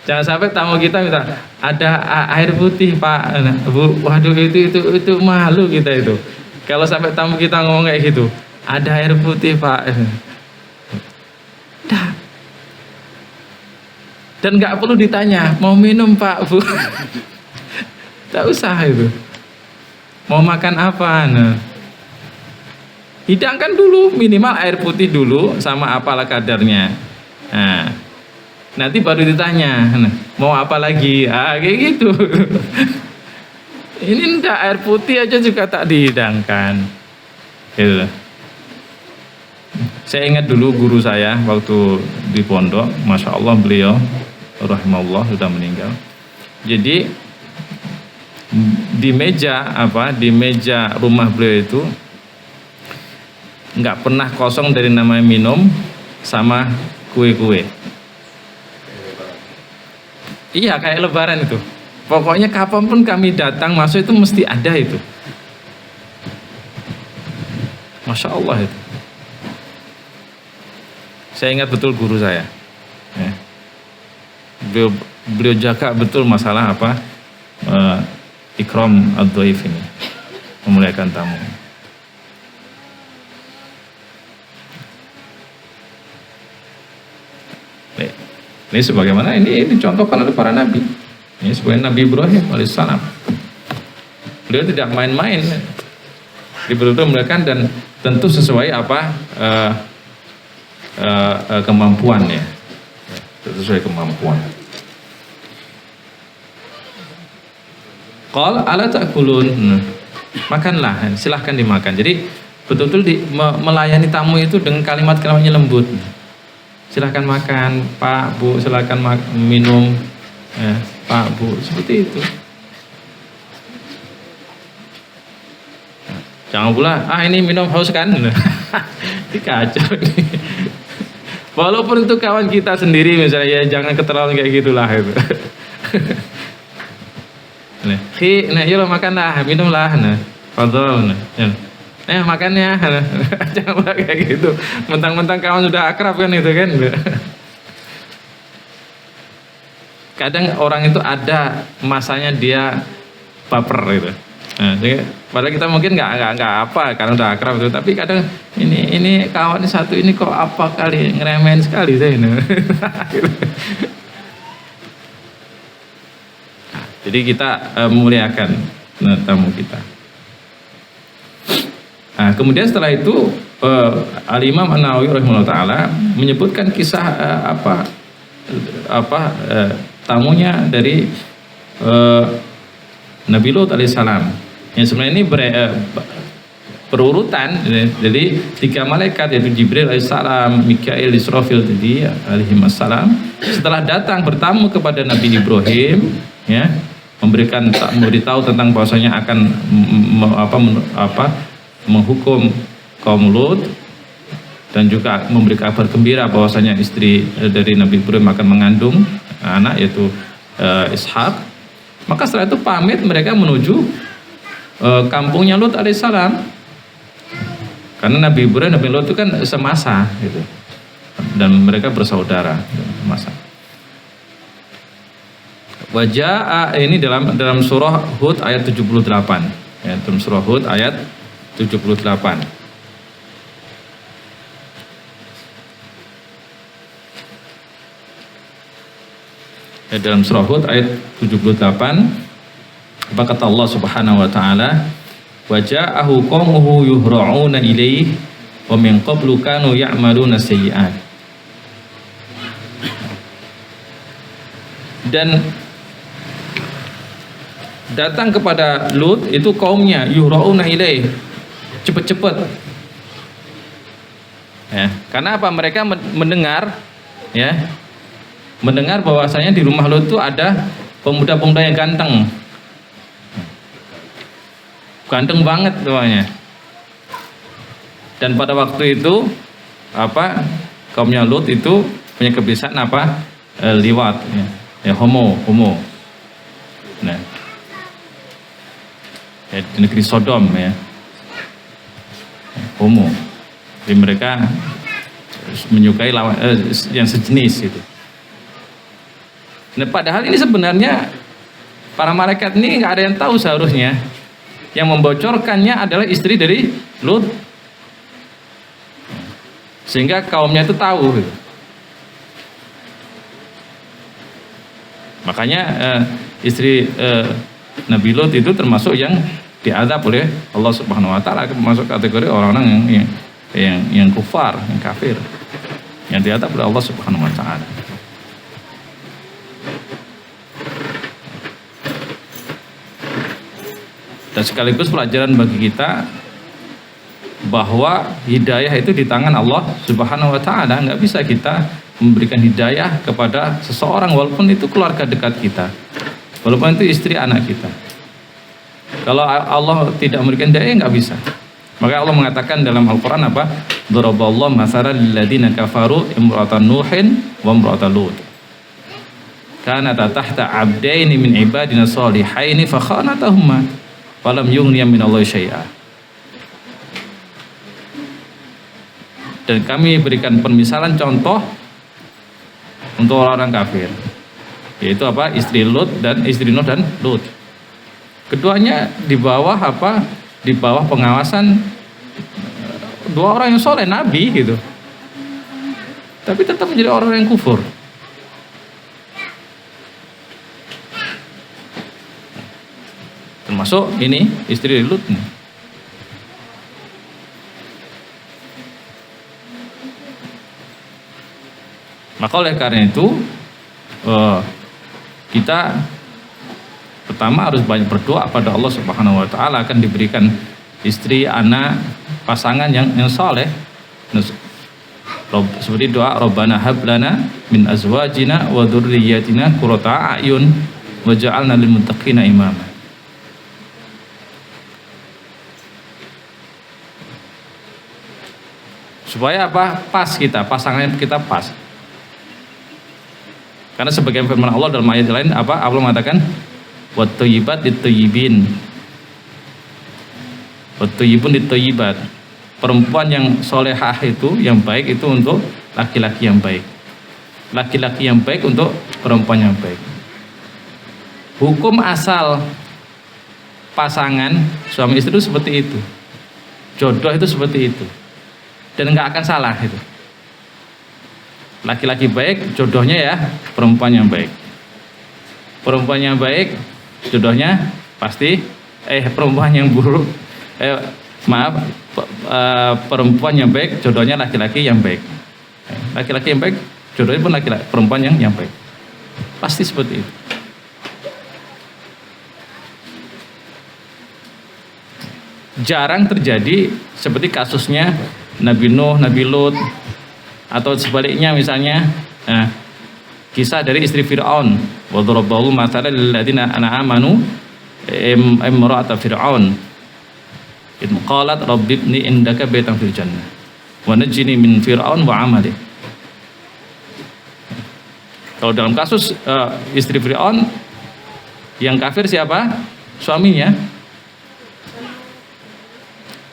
Jangan sampai tamu kita minta ada air putih Pak, Bu. Waduh, itu malu kita itu. Kalau sampai tamu kita ngomong kayak gitu, ada air putih Pak, Dan nggak perlu ditanya, mau minum Pak Bu. Tak usah itu. Mau makan apa? Nah, hidangkan dulu minimal air putih dulu sama apalah kadarnya. Nah, nanti baru ditanya, nah, mau apa lagi? Kayak gitu. Ini enggak, air putih aja juga tak dihidangkan. Gitu. Saya ingat dulu guru saya waktu di pondok, masya Allah beliau, rahimahullah, sudah meninggal. Jadi di meja rumah beliau itu nggak pernah kosong dari namanya minum sama kue-kue. Iya, kayak lebaran itu. Pokoknya kapanpun kami datang masuk itu mesti ada itu. Masya Allah itu. Saya ingat betul guru saya. Ya. Beliau jaga betul masalah ikram ad-dhaif ini, memuliakan tamu. Ini sebagaimana ini dicontohkan oleh para nabi. Ini sebagai Nabi Ibrahim alaihissalam. Beliau tidak main-main. Dia betul-betul memuliakan dan tentu sesuai kemampuan ya. Sesuai kemampuan. Qal ala ta'kulun. Makanlah, silahkan dimakan. Jadi betul-betul melayani tamu itu dengan kalimat-kalimatnya lembut. Silahkan makan, Pak, Bu, silahkan minum, ya, Pak, Bu, seperti itu. Jangan pula, ini minum haus kan? Dikacau ini. Walaupun itu kawan kita sendiri misalnya, ya jangan keterlaluan kayak gitulah itu. Nah, yuk makanlah, minumlah, fadhol, makannya, jangan pula kayak gitu. Mentang-mentang kawan sudah akrab kan itu kan. Kadang orang itu ada masanya dia baper gitu. Nah, padahal kita mungkin nggak apa karena udah akrab itu, tapi kadang ini kawan satu ini kok apa kali ngeremehin sekali saya ini. Jadi kita memuliakan tamu kita. Nah, kemudian setelah itu Al-Imam An-Nawawi rahimahullah taala menyebutkan kisah tamunya dari Nabi Lut alaihissalam. Yang sebenarnya ini berurutan. Jadi 3 malaikat yaitu Jibril alaihissalam, Mikail, Israfil tadi alaihissalam setelah datang bertamu kepada Nabi Ibrahim, ya, memberitahu tentang bahwasanya akan menghukum kaum Lut dan juga memberi kabar gembira bahwasanya istri dari Nabi Ibrahim akan mengandung anak yaitu Ishak. Maka setelah itu pamit mereka menuju kampungnya Lut alaihissalam, karena Nabi Ibrahim dan Nabi Lut itu kan semasa gitu, dan mereka bersaudara semasa. Wajah ini dalam surah Hud ayat 78 ya, dalam surah Hud ayat 78. Ya, dalam surah Hud ayat 78 apa kata Allah Subhanahu wa taala, wa ja'ahu qaumuhu yuhra'una ilaihi wa min qablu kanu ya'maluna sayyi'at. Dan datang kepada Lut itu kaumnya yuhra'una ilaihi, cepat-cepat. Ya, karena apa? Mereka mendengar bahwasanya di rumah Lut itu ada pemuda-pemuda yang ganteng banget doanya. Dan pada waktu itu kaumnya Lut itu punya kebiasaan liwat ya, homo. Nah, ya, di negeri Sodom ya, homo. Jadi mereka menyukai yang sejenis itu. Nah, padahal ini sebenarnya para malaikat ini nggak ada yang tahu seharusnya. Yang membocorkannya adalah istri dari Lut, sehingga kaumnya itu tahu. Makanya istri Nabi Lut itu termasuk yang diazab oleh Allah Subhanahu wa taala, masuk kategori orang-orang yang kufar, yang kafir. Yang diazab oleh Allah Subhanahu wa taala. Dan sekaligus pelajaran bagi kita bahwa hidayah itu di tangan Allah Subhanahu wa taala. Enggak bisa kita memberikan hidayah kepada seseorang walaupun itu keluarga dekat kita. Walaupun itu istri anak kita. Kalau Allah tidak memberikan hidayah enggak bisa. Maka Allah mengatakan dalam Al-Qur'an apa? Daraballahu mathalan lil ladzina kafaru imra'atan nuhin wa imra'atan lut. Kanata tahta 'abdaini min ibadina shalihaini fa khanatahuma falam yughniya minallahi syai'a. Dan kami berikan permisalan contoh untuk orang-orang kafir, yaitu apa? Istri Lut dan istri Nuh dan Lut. Keduanya di bawah apa? Di bawah pengawasan dua orang yang soleh, nabi gitu. Tapi tetap menjadi orang yang kufur. Termasuk ini istri Lut nih. Maka oleh karena itu kita pertama harus banyak berdoa pada Allah Subhanahu wa taala akan diberikan istri, anak, pasangan yang saleh. Seperti doa Rabbana hab lana min azwajina wa dzurriyyatina qurrata a'yun waj'alna lil muttaqina imama. Supaya apa? Pas kita, pasangan kita pas. Karena sebagian firman Allah dalam ayat lain apa? Allah mengatakan wat-thayyibat lit-thayyibin. Wat-thayyibun lit-thayyibat. Perempuan yang solehah itu, yang baik itu untuk laki-laki yang baik. Laki-laki yang baik untuk perempuan yang baik. Hukum asal pasangan suami istri itu seperti itu. Jodoh itu seperti itu. Dan nggak akan salah itu. Laki-laki baik, jodohnya ya perempuan yang baik. Perempuan yang baik, jodohnya pasti perempuan yang buruk. Perempuan yang baik, jodohnya laki-laki yang baik. Laki-laki yang baik, jodohnya pun laki-laki perempuan yang baik. Pasti seperti itu. Jarang terjadi seperti kasusnya Nabi Nuh, Nabi Lut, atau sebaliknya misalnya kisah dari istri Fir'aun. Wa daraballahu mathalan lil ladzina amanu imra'ata Fir'aun id qalat rabbi ibni indaka baitan fil jannah wa najjini min fir'aun wa 'amalihi. Kalau dalam kasus istri Fir'aun yang kafir siapa? Suaminya.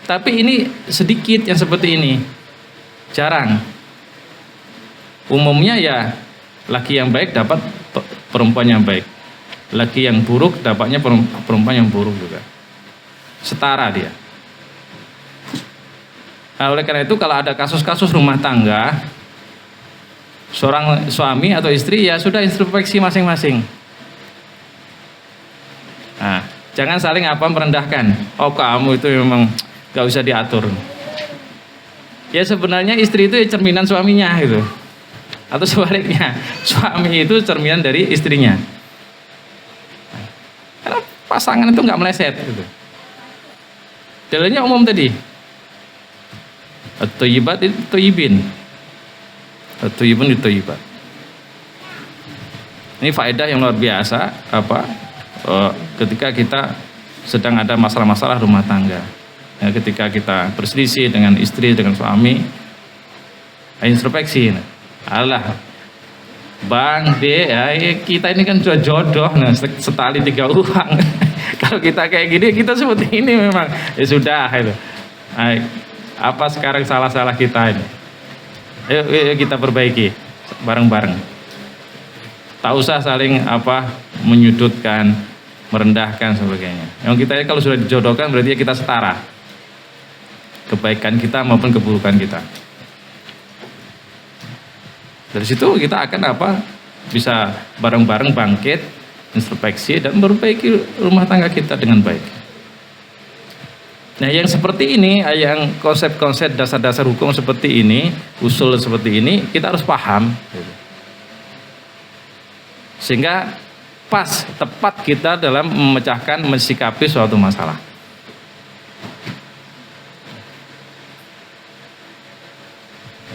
Tapi ini sedikit yang seperti ini, jarang. Umumnya ya laki yang baik dapat perempuan yang baik, laki yang buruk dapatnya perempuan yang buruk juga. Setara dia. Nah, oleh karena itu kalau ada kasus-kasus rumah tangga, seorang suami atau istri ya sudah introspeksi masing-masing. Nah, jangan saling merendahkan. Oh, kamu itu memang gak usah diatur. Ya sebenarnya istri itu cerminan suaminya gitu. Atau sebaliknya, suami itu cerminan dari istrinya. Karena pasangan itu nggak meleset gitu. Dalilnya umum tadi. At-thayyibat it-thayyibin. At-thayyibun it-thayyibat. Ini faedah yang luar biasa ketika kita sedang ada masalah-masalah rumah tangga. Ya, ketika kita berselisih dengan istri, dengan suami, introspeksi. Alah, Bang D, ya, kita ini kan sudah jodoh, setali 3 uang. Kalau kita kayak gini, kita seperti ini memang. Ya sudah, itu. Apa sekarang salah-salah kita ini? Ayo kita perbaiki bareng-bareng. Tak usah saling menyudutkan, merendahkan sebagainya. Yang kita kalau sudah dijodohkan berarti kita setara. Kebaikan kita maupun keburukan kita. Dari situ kita akan bisa bareng-bareng bangkit, introspeksi dan memperbaiki rumah tangga kita dengan baik. Nah, yang seperti ini, yang konsep-konsep dasar-dasar hukum seperti ini, usul seperti ini, kita harus paham. Sehingga pas, tepat kita dalam memecahkan, mensikapi suatu masalah.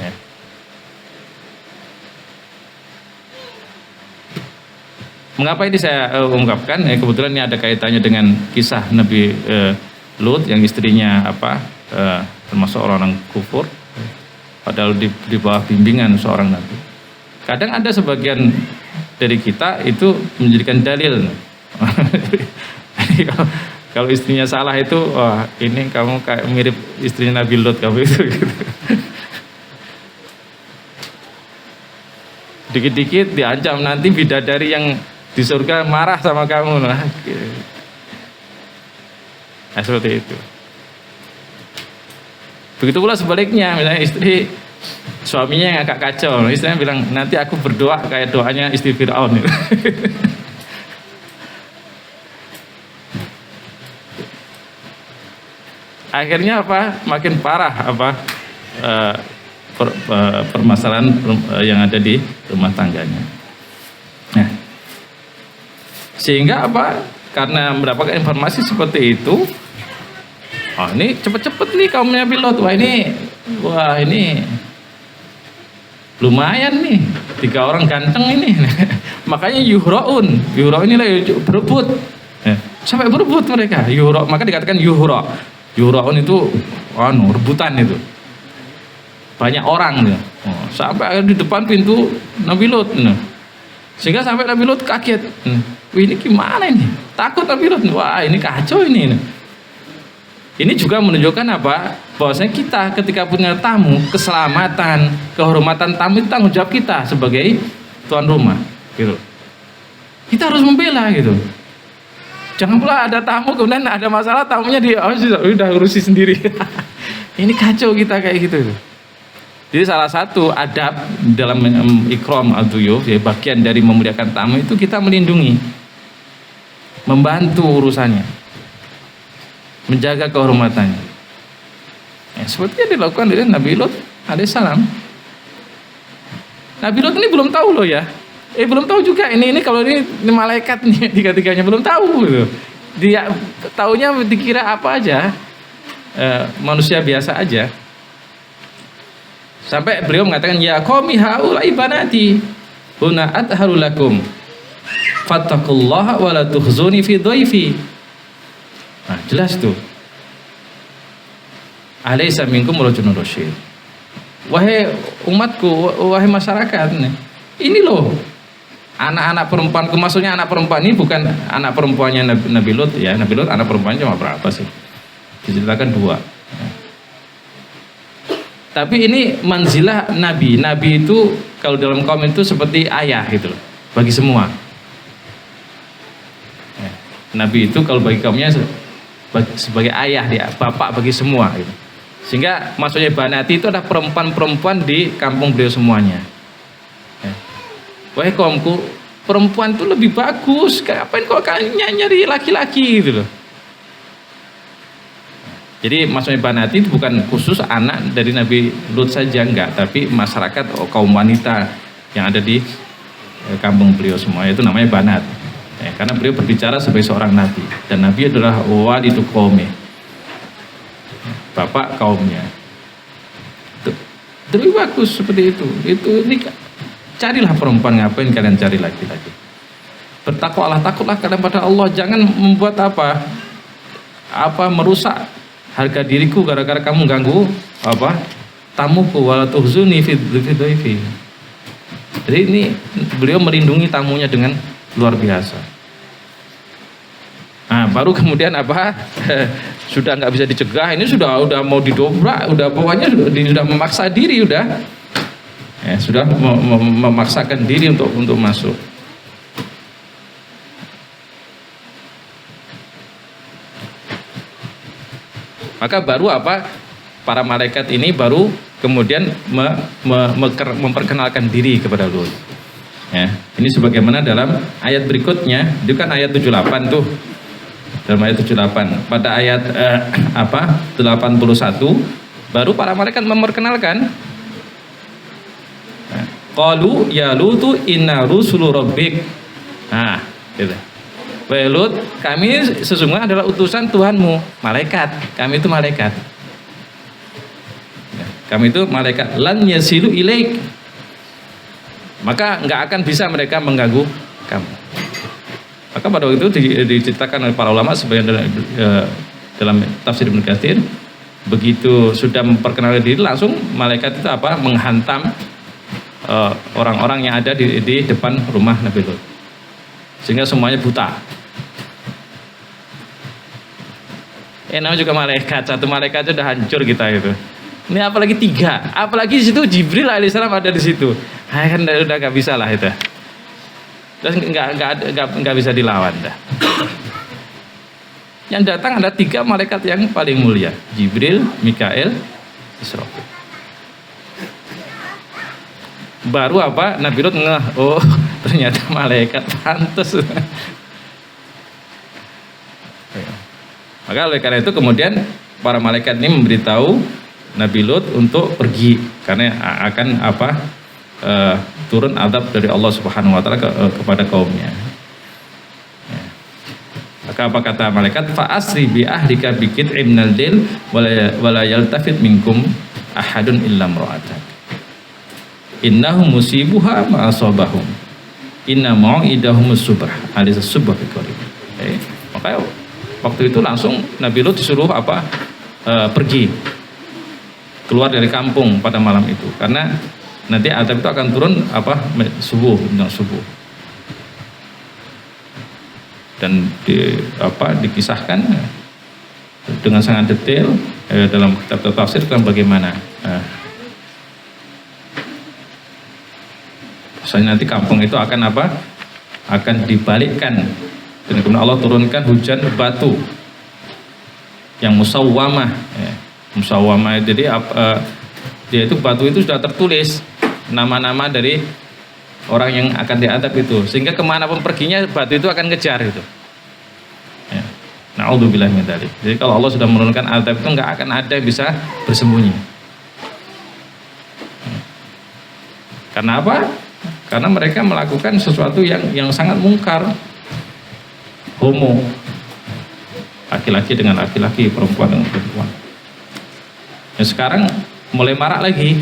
Ya. Mengapa ini saya ungkapkan? Kebetulan ini ada kaitannya dengan kisah Nabi Lut yang istrinya termasuk orang kufur, padahal di bawah bimbingan seorang nabi. Kadang ada sebagian dari kita itu menjadikan dalil. Kalau istrinya salah itu, wah ini kamu kayak mirip istrinya Nabi Lut kamu itu. Gitu. Dikit-dikit diancam nanti bidadari yang di surga marah sama kamu. Nah, seperti itu. Begitu pula sebaliknya, misalnya istri suaminya yang agak kacau, istrinya bilang nanti aku berdoa kayak doanya istri Fir'aun. Akhirnya apa? Makin parah permasalahan yang ada di rumah tangganya. Nah, sehingga apa? Karena mendapatkan informasi seperti itu, oh ini cepet-cepet nih kaumnya pilot, wah ini lumayan nih, 3 orang ganteng ini. Makanya yuhro'un ini lah berebut, sampai berebut mereka. Maka dikatakan yuhro'un itu rebutan itu, banyak orang nih. Sampai di depan pintu Nabi Lut, sehingga sampai Nabi Lut kaget. Wih, ini gimana ini? Takut Nabi Lut. Wah, ini kacau ini. Ini juga menunjukkan apa? Bahwasanya kita ketika punya tamu, keselamatan, kehormatan tamu itu tanggung jawab kita sebagai tuan rumah, gitu. Kita harus membela gitu. Jangan pula ada tamu kemudian ada masalah, tamunya udah urusi sendiri. Ini kacau kita kayak gitu. Jadi salah satu adab dalam ikram ad-duyuf, ya, bagian dari memuliakan tamu itu kita melindungi, membantu urusannya, menjaga kehormatannya. Seperti yang dilakukan oleh Nabi Lut alaihissalam. Nabi Lut ini belum tahu loh ya, belum tahu juga ini kalau ini malaikat nih, tiga-tiganya belum tahu gitu. Dia taunya dikira apa aja, manusia biasa aja. Sampai beliau mengatakan, ya qaumi haula'i banati huna atharu lakum fattaqullaha wa la tukhzuni fi dhaifi. Nah, jelas tuh. Alaysa minkum rajulun rasyid. Wahai umatku, wahai masyarakat, ini loh anak-anak perempuanku. Maksudnya anak perempuan ini bukan anak perempuannya Nabi Lut ya. Nabi Lut anak perempuannya cuma berapa sih? Diceritakan 2. Tapi ini manzilah Nabi. Nabi itu kalau dalam kaum itu seperti ayah gitu loh, bagi semua. Nabi itu kalau bagi kaumnya sebagai ayah dia, bapak bagi semua gitu. Sehingga maksudnya banati itu adalah perempuan-perempuan di kampung beliau semuanya. Wahai kaumku, perempuan itu lebih bagus. Ngapain kok kalian nyari laki-laki gitu loh. Jadi maksudnya banati itu bukan khusus anak dari Nabi Lut saja, enggak, tapi masyarakat kaum wanita yang ada di kampung beliau semua, itu namanya banat. Karena beliau berbicara sebagai seorang nabi, dan nabi adalah walidu qaumi, bapak kaumnya. Lebih bagus seperti itu. Ini carilah perempuan, ngapain kalian cari laki-laki? Bertakwalah, takutlah kalian pada Allah, jangan membuat merusak harga diriku gara-gara kamu ganggu tamuku, wala tuhzuni fi dhaifi. Jadi ini beliau melindungi tamunya dengan luar biasa. Nah, baru kemudian sudah nggak bisa dicegah, ini sudah mau didobrak, pokoknya sudah memaksa diri, sudah memaksakan diri untuk masuk. Maka baru para malaikat ini baru kemudian memperkenalkan diri kepada Lut. Ya, ini sebagaimana dalam ayat berikutnya, itu kan ayat 78 tuh. Dalam ayat 78, pada ayat 81 baru para malaikat memperkenalkan. Qalu ya Lutu inna rusulu rabbik. Nah, gitu. Wahai Lut, kami sesungguhnya adalah utusan Tuhanmu, malaikat. Kami itu malaikat. Kami itu malaikat. Lan yasilu ilaik. Maka nggak akan bisa mereka mengganggu kamu. Maka pada waktu itu diceritakan oleh para ulama sebagian dalam tafsir Ibnu Katsir, begitu sudah memperkenalkan diri langsung malaikat itu menghantam orang-orang yang ada di depan rumah Nabi Lut, sehingga semuanya buta. Namanya juga malaikat, satu malaikat sudah hancur kita gitu. Ini apalagi 3, apalagi di situ Jibril alaihissalam ada di situ. Kan udah nggak bisa lah itu. Terus nggak bisa dilawan dah. Yang datang ada 3 malaikat yang paling mulia, Jibril, Mikael, Israfil. Baru Nabi Lut ngeh, oh ternyata malaikat, pantes. Maka oleh karena itu kemudian para malaikat ini memberitahu Nabi Lut untuk pergi karena akan turun azab dari Allah Subhanahu wa taala kepada kaumnya. Ya. Maka apa kata malaikat? Fa asri bi ahlika bi qit'in minal lail wala yaltafit minkum ahadun illa imra'atak. Innahum musibuha ma asabahum. Inna mau'idahum as-subh. Alisa subh fi qarib. Maka waktu itu langsung Nabi Lut disuruh pergi keluar dari kampung pada malam itu karena nanti azab itu akan turun subuh dan dikisahkan dengan sangat detail dalam kitab tafsir tentang bagaimana misalnya nanti kampung itu akan dibalikkan dan kemudian Allah turunkan hujan batu yang musawwamah. Musawwamah, jadi dia itu batu itu sudah tertulis nama-nama dari orang yang akan diadab itu, sehingga kemanapun perginya batu itu akan ngejar itu. Ya. Na'udzubillah min dzalik. Jadi kalau Allah sudah menurunkan adab itu nggak akan ada yang bisa bersembunyi. Karena apa? Karena mereka melakukan sesuatu yang sangat mungkar, homo, laki-laki dengan laki-laki, perempuan dengan perempuan. Nah, sekarang mulai marak lagi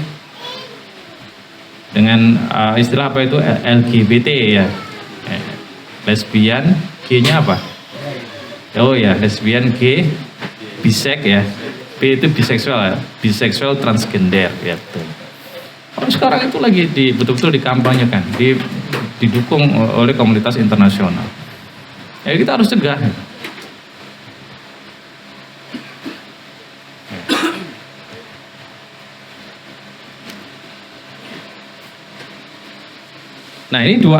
dengan istilah itu LGBT ya, lesbian, G-nya apa? Oh ya, lesbian, G, bisek ya, B itu biseksual ya, biseksual transgender ya betul. Sekarang itu lagi betul-betul dikampanyekan, didukung oleh komunitas internasional. Ya kita harus cegah. Nah ini 2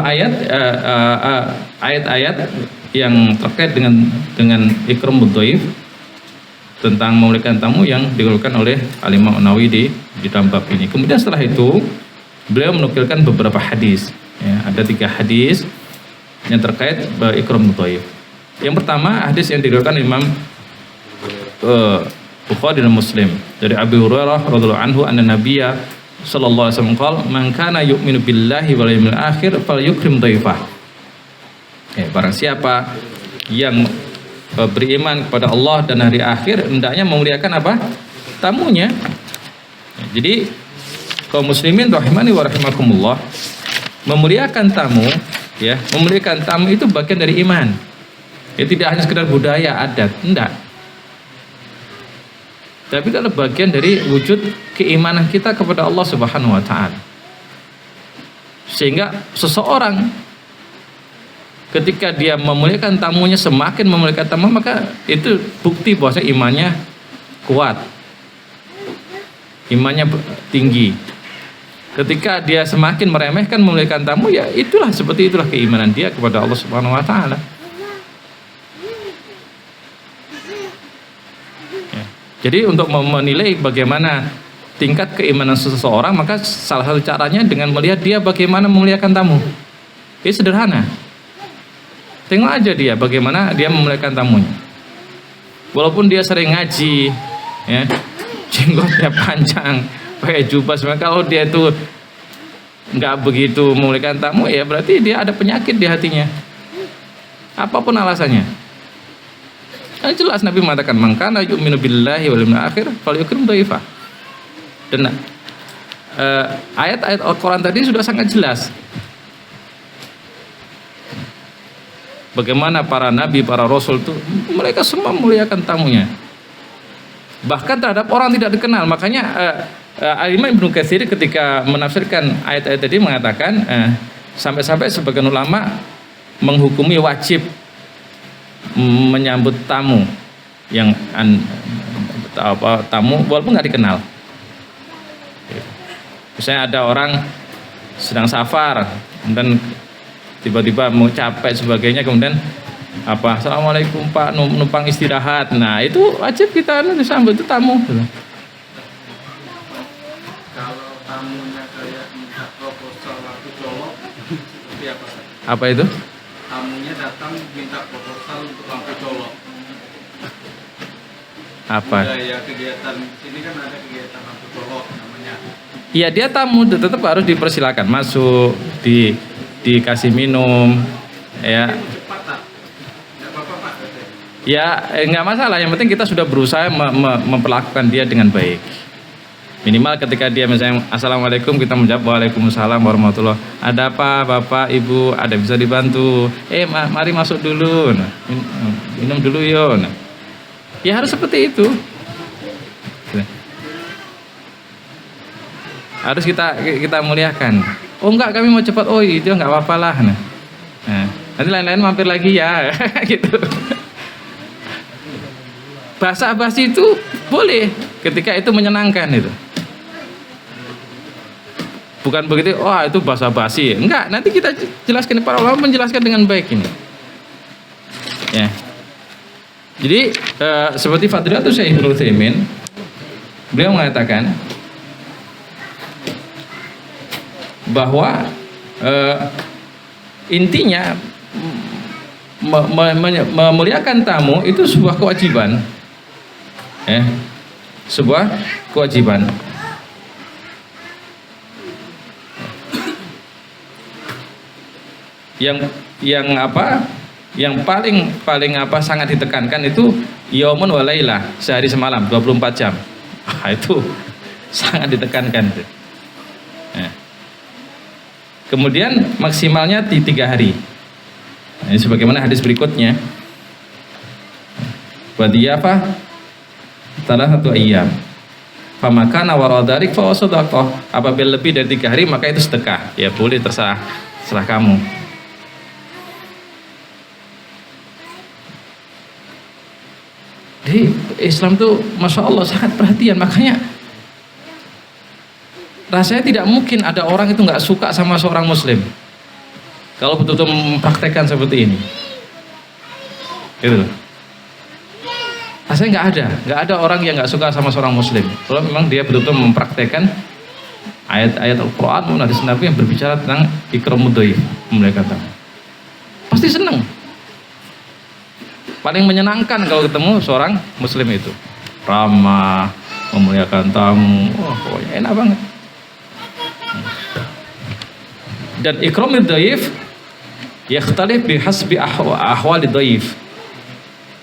ayat-ayat yang terkait dengan ikramud dhaif, tentang memuliakan tamu yang dikeluarkan oleh Al-Imam Nawawi di dalam bab ini. Kemudian setelah itu beliau menukilkan beberapa hadis. Ya, ada 3 hadis yang terkait ikramud dhaif. Yang pertama hadis yang diriwayatkan Imam Bukhari dan Muslim dari Abu Hurairah radhiyallahu anhu anna Nabiyya sallallahu alaihi wasallam qala man kana yu'minu billahi wal yawmil akhir falyukrim dhaifah. Barang siapa yang beriman kepada Allah dan hari akhir hendaknya memuliakan tamunya. Jadi kaum muslimin rahimani wa rahimakumullah, memuliakan tamu ya, memuliakan tamu itu bagian dari iman. Ya tidak hanya sekedar budaya adat, enggak. Tapi adalah bagian dari wujud keimanan kita kepada Allah Subhanahu wa taala. Sehingga seseorang ketika dia memuliakan tamunya, semakin memuliakan tamu, maka itu bukti bahwa imannya kuat, imannya tinggi. Ketika dia semakin meremehkan memuliakan tamu, ya seperti itulah keimanan dia kepada Allah Subhanahu wa taala. Jadi untuk menilai bagaimana tingkat keimanan seseorang, maka salah satu caranya dengan melihat dia bagaimana memuliakan tamu. Ini sederhana. Tengok aja dia bagaimana dia memuliakan tamunya. Walaupun dia sering ngaji, ya, jenggotnya panjang, pakai jubah, kalau dia itu nggak begitu memuliakan tamu, ya berarti dia ada penyakit di hatinya. Apapun alasannya. Nah, jelas Nabi mengatakan, "Man kana yu'minu billahi wal yawmil akhir falyukrim dhaifah." Dan ayat-ayat Al-Quran tadi sudah sangat jelas bagaimana para nabi, para rasul itu mereka semua memuliakan tamunya, bahkan terhadap orang tidak dikenal. Makanya Imam Ibnu Katsir ketika menafsirkan ayat-ayat tadi mengatakan sampai-sampai sebagian ulama menghukumi wajib menyambut tamu yang tamu walaupun nggak dikenal. Misalnya ada orang sedang safar, kemudian tiba-tiba mau capek sebagainya, kemudian Assalamualaikum Pak, numpang istirahat. Nah itu wajib kita disambut, itu tamu. Kalau tamunya kayak minta proposal waktu colok, seperti apa? Apa itu? Tamunya datang minta proposal untuk lampu colok. Apa? Ya kegiatan sini kan ada kegiatan lampu colok namanya. Iya, dia tamu tetap harus dipersilakan masuk, dikasih minum, ya. Cepat tak? Nggak apa-apa Pak. Ya nggak masalah. Yang penting kita sudah berusaha memperlakukan dia dengan baik. Minimal ketika dia misalnya Assalamualaikum, kita menjawab Waalaikumsalam warahmatullahi. Ada apa Bapak Ibu? Ada bisa dibantu? Mari masuk dulu. Nah, minum dulu yo. Nah, ya harus seperti itu. Harus kita muliakan. Oh enggak, kami mau cepat. Oh itu enggak apa-apa lah. Nah, nanti lain-lain mampir lagi ya. Gitu. Basa-basi itu boleh ketika itu menyenangkan itu. Bukan begitu, wah itu basa-basi. Enggak, nanti kita jelaskan, para ulama menjelaskan dengan baik ini. Ya. Jadi seperti Fadilatul Syekh Ibnu Utsaimin, beliau mengatakan bahwa intinya memuliakan tamu itu sebuah kewajiban, sebuah kewajiban. Yang paling sangat ditekankan itu yaumun wa lailah, sehari semalam 24 jam. Itu sangat ditekankan itu. Kemudian maksimalnya di 3 hari. Ini sebagaimana hadis berikutnya. Wadiyafah salah satu ayyam. Famakana waradarik fa sadaqah. Apabila lebih dari 3 hari maka itu sedekah. Ya boleh, terserah kamu. Jadi Islam tuh Masya Allah sangat perhatian. Makanya rasanya tidak mungkin ada orang itu nggak suka sama seorang muslim kalau betul-betul mempraktekkan seperti ini. Gitu. Rasanya nggak ada orang yang nggak suka sama seorang muslim kalau memang dia betul-betul mempraktekkan ayat-ayat Al-Quran maupun hadis Nabi yang berbicara tentang ikramud dhaif, memuliakan tamu. Pasti senang. Paling menyenangkan kalau ketemu seorang muslim itu ramah, memuliakan tamu. Wah, pokoknya enak banget. Dan ikramud dhaif yakhtalif bihasbi ahwalid dhaif.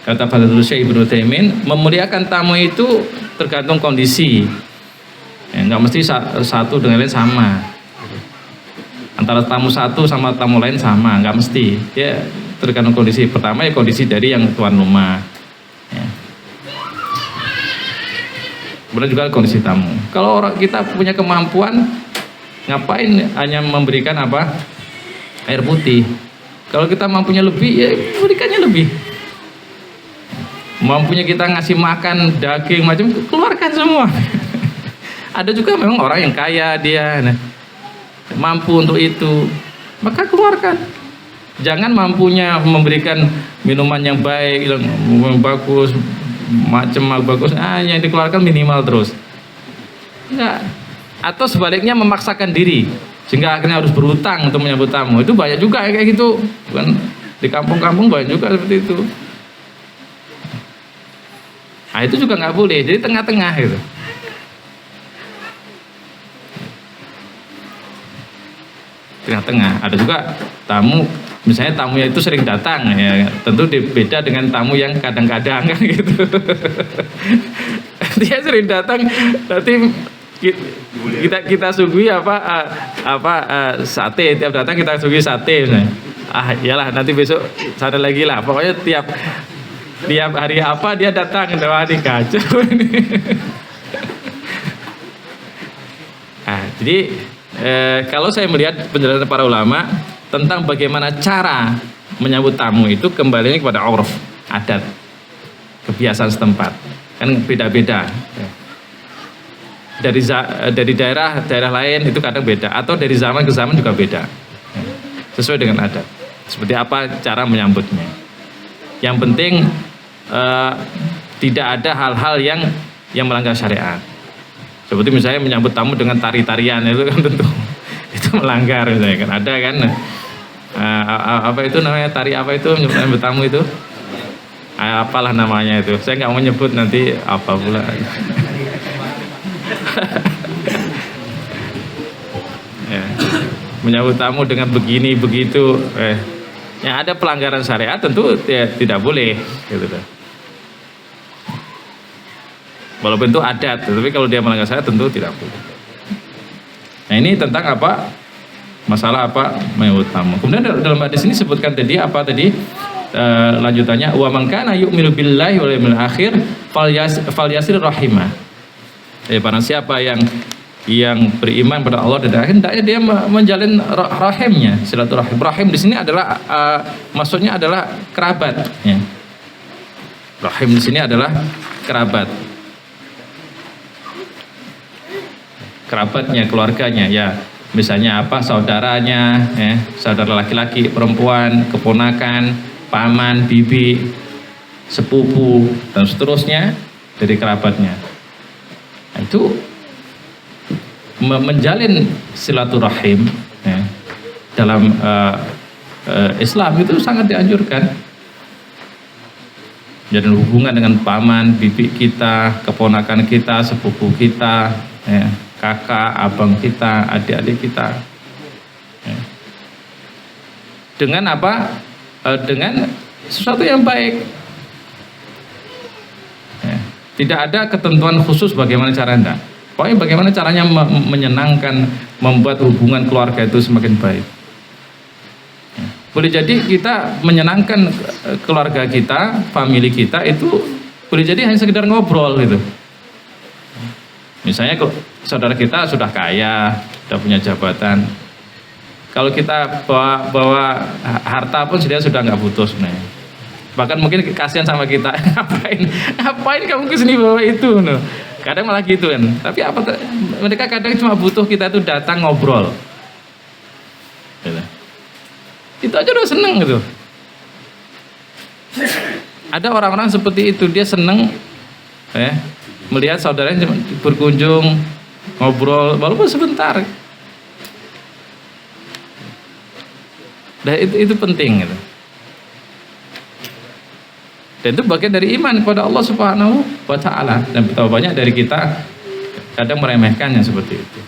Kata Fadilatul Syekh Ibnu Utsaimin, memuliakan tamu itu tergantung kondisi. Enggak mesti satu dengan lain sama. Antara tamu satu sama tamu lain sama, enggak mesti. Ya tergantung kondisi. Pertama ya kondisi dari yang tuan rumah. Ya. Kemudian juga kondisi tamu. Kalau orang kita punya kemampuan, ngapain hanya memberikan air putih? Kalau kita mampunya lebih, ya berikannya lebih. Mampunya kita ngasih makan daging macam, keluarkan semua. Ada juga memang orang yang kaya dia mampu untuk itu, maka keluarkan. Jangan mampunya memberikan minuman yang baik, yang bagus, macam bagus, yang dikeluarkan minimal terus. Enggak. Atau sebaliknya memaksakan diri. sehingga akhirnya harus berhutang untuk menyambut tamu. Itu banyak juga kayak gitu, bukan di kampung-kampung banyak juga seperti itu. Nah itu juga nggak boleh, jadi tengah-tengah gitu. Tengah-tengah. Ada juga tamu, misalnya tamunya itu sering datang, ya tentu beda dengan tamu yang kadang-kadang kan gitu. Dia sering datang, nanti kita suguhi sate, tiap datang kita suguhi sate misalnya. Iyalah nanti besok sana lagi lah, pokoknya tiap hari apa dia datang, wah ini kacau ini. Jadi kalau saya melihat penjelasan para ulama tentang bagaimana cara menyambut tamu itu kembali kepada urf, adat, kebiasaan setempat, kan beda-beda. Dari daerah lain itu kadang beda, atau dari zaman ke zaman juga beda, sesuai dengan adat. Seperti apa cara menyambutnya. Yang penting tidak ada hal-hal yang melanggar syariat. Seperti misalnya menyambut tamu dengan tari-tarian, itu kan tentu itu melanggar misalnya kan. Ada kan apa itu namanya, tari apa itu menyambut tamu itu? Apalah namanya itu. Saya nggak mau nyebut nanti apa pula. Ya, menyambut tamu dengan begini begitu, yang ada pelanggaran syariat tentu tidak boleh gitu. Walaupun itu adat, tapi kalau dia melanggar syariat tentu tidak boleh. Nah ini tentang apa? Masalah apa? Menyambut tamu. Kemudian dalam hadis ini sebutkan tadi apa tadi? Lanjutannya, wa man kana yu'minu billahi wal yawmil akhir falyasir rahimah. Barang siapa yang beriman pada Allah dan akhir, hendaknya dia menjalin rahimnya, silaturahim. Rahim di sini adalah maksudnya adalah kerabat, ya. Rahim di sini adalah kerabat. Kerabatnya, keluarganya, ya. Misalnya apa? Saudaranya, ya, saudara laki-laki, perempuan, keponakan, paman, bibi, sepupu dan seterusnya dari kerabatnya. Nah, itu menjalin silaturahim, ya, dalam Islam itu sangat dianjurkan. Jadi hubungan dengan paman, bibi kita, keponakan kita, sepupu kita, ya, kakak, abang kita, adik-adik kita, ya. Dengan apa? Dengan sesuatu yang baik, ya. Tidak ada ketentuan khusus bagaimana caranya. Pokoknya bagaimana caranya menyenangkan, membuat hubungan keluarga itu semakin baik. Ya. Boleh jadi kita menyenangkan keluarga kita, famili kita itu boleh jadi hanya sekedar ngobrol gitu. Misalnya saudara kita sudah kaya, sudah punya jabatan. Kalau kita bawa harta pun dia sudah nggak butuh sebenarnya. Bahkan mungkin kasihan sama kita, ngapain kamu kesini bawa itu, no. Kadang malah gitu kan. Tapi mereka kadang cuma butuh kita itu datang ngobrol. Gitu. Itu aja udah seneng gitu. Ada orang-orang seperti itu, dia seneng, ya, melihat saudaranya berkunjung, ngobrol, walaupun sebentar. Dan itu penting gitu. Dan itu bagian dari iman kepada Allah Subhanahu wa Ta'ala. Dan betapa banyak dari kita kadang meremehkannya seperti itu.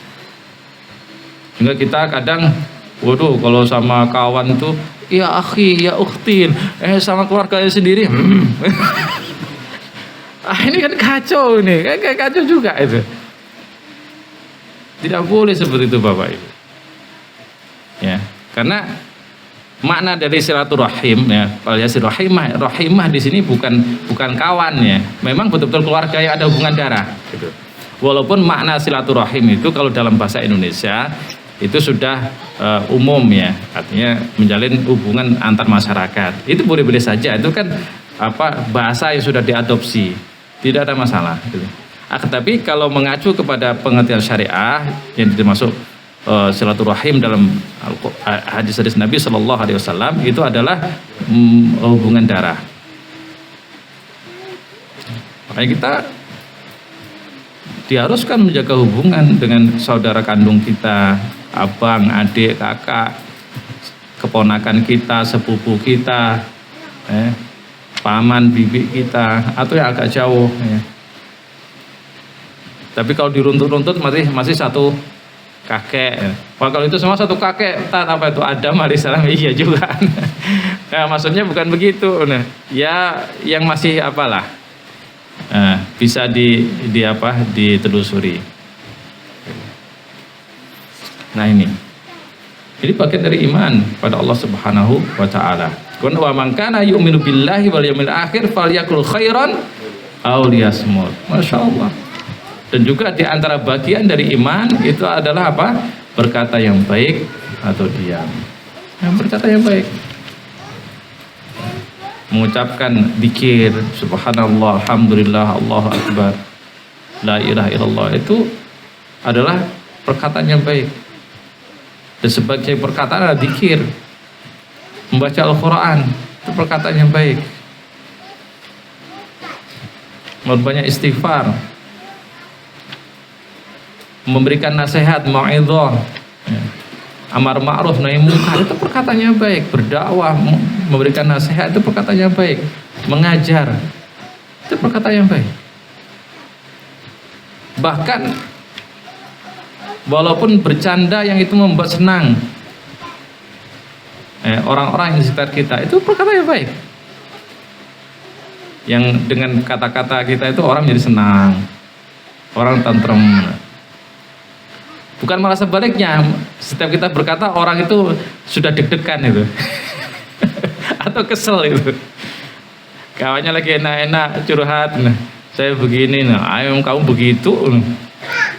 Sehingga kita kadang, waduh, kalau sama kawan tuh, ya akhi, ya ukhtin, sama keluarganya sendiri, ini kan kacau ini, kayak kacau juga itu. Tidak boleh seperti itu Bapak Ibu. Ya, karena makna dari silaturahim, ya, rahimah di sini bukan kawan, ya. Memang betul-betul keluarga yang ada hubungan darah gitu. Walaupun makna silaturahim itu kalau dalam bahasa Indonesia itu sudah umum, ya, artinya menjalin hubungan antar masyarakat. Itu boleh-boleh saja, itu kan bahasa yang sudah diadopsi. Tidak ada masalah gitu. Tapi kalau mengacu kepada pengertian syariah yang termasuk silaturahim dalam hadis-hadis Nabi Shallallahu Alaihi Wasallam itu adalah hubungan darah. Makanya kita diharuskan menjaga hubungan dengan saudara kandung kita, abang, adik, kakak, keponakan kita, sepupu kita, paman, bibi kita, atau yang agak jauh. Ya. Tapi kalau diruntut-runtut masih satu kakek. Ya. Kalau itu semua satu kakek, apa itu Adam alaihissalam, iya juga. Nah, maksudnya bukan begitu. Nah, ya yang masih apalah, bisa ditelusuri. Nah ini bagian dari iman pada Allah Subhanahu wa taala. Wa man kana yu'minu billahi wal yawmil akhir falyakul khairan aw liyasmut. Masyaallah. Dan juga di antara bagian dari iman itu adalah apa? Berkata yang baik atau diam. Yang berkata yang baik. Mengucapkan zikir subhanallah, alhamdulillah, Allahu akbar, la ilaha illallah, itu adalah perkataan yang baik. Dan sebagai perkataan adalah zikir. Membaca Al-Quran itu perkataan yang baik. Memperbanyak istighfar, memberikan nasihat, mau'izah, amar ma'ruf nahi munkar, itu perkataan yang baik. Berdakwah, memberikan nasihat, itu perkataan yang baik. Mengajar, itu perkataan yang baik. Bahkan walaupun bercanda yang itu membuat senang orang-orang yang di sekitar kita, itu perkataan yang baik. Yang dengan kata-kata kita itu orang jadi senang, orang tentrem. Bukan malah sebaliknya, setiap kita berkata orang itu sudah deg-degan itu atau kesel itu. Kawannya lagi enak-enak curhat, nah, saya begini, nah, ayo kamu begitu,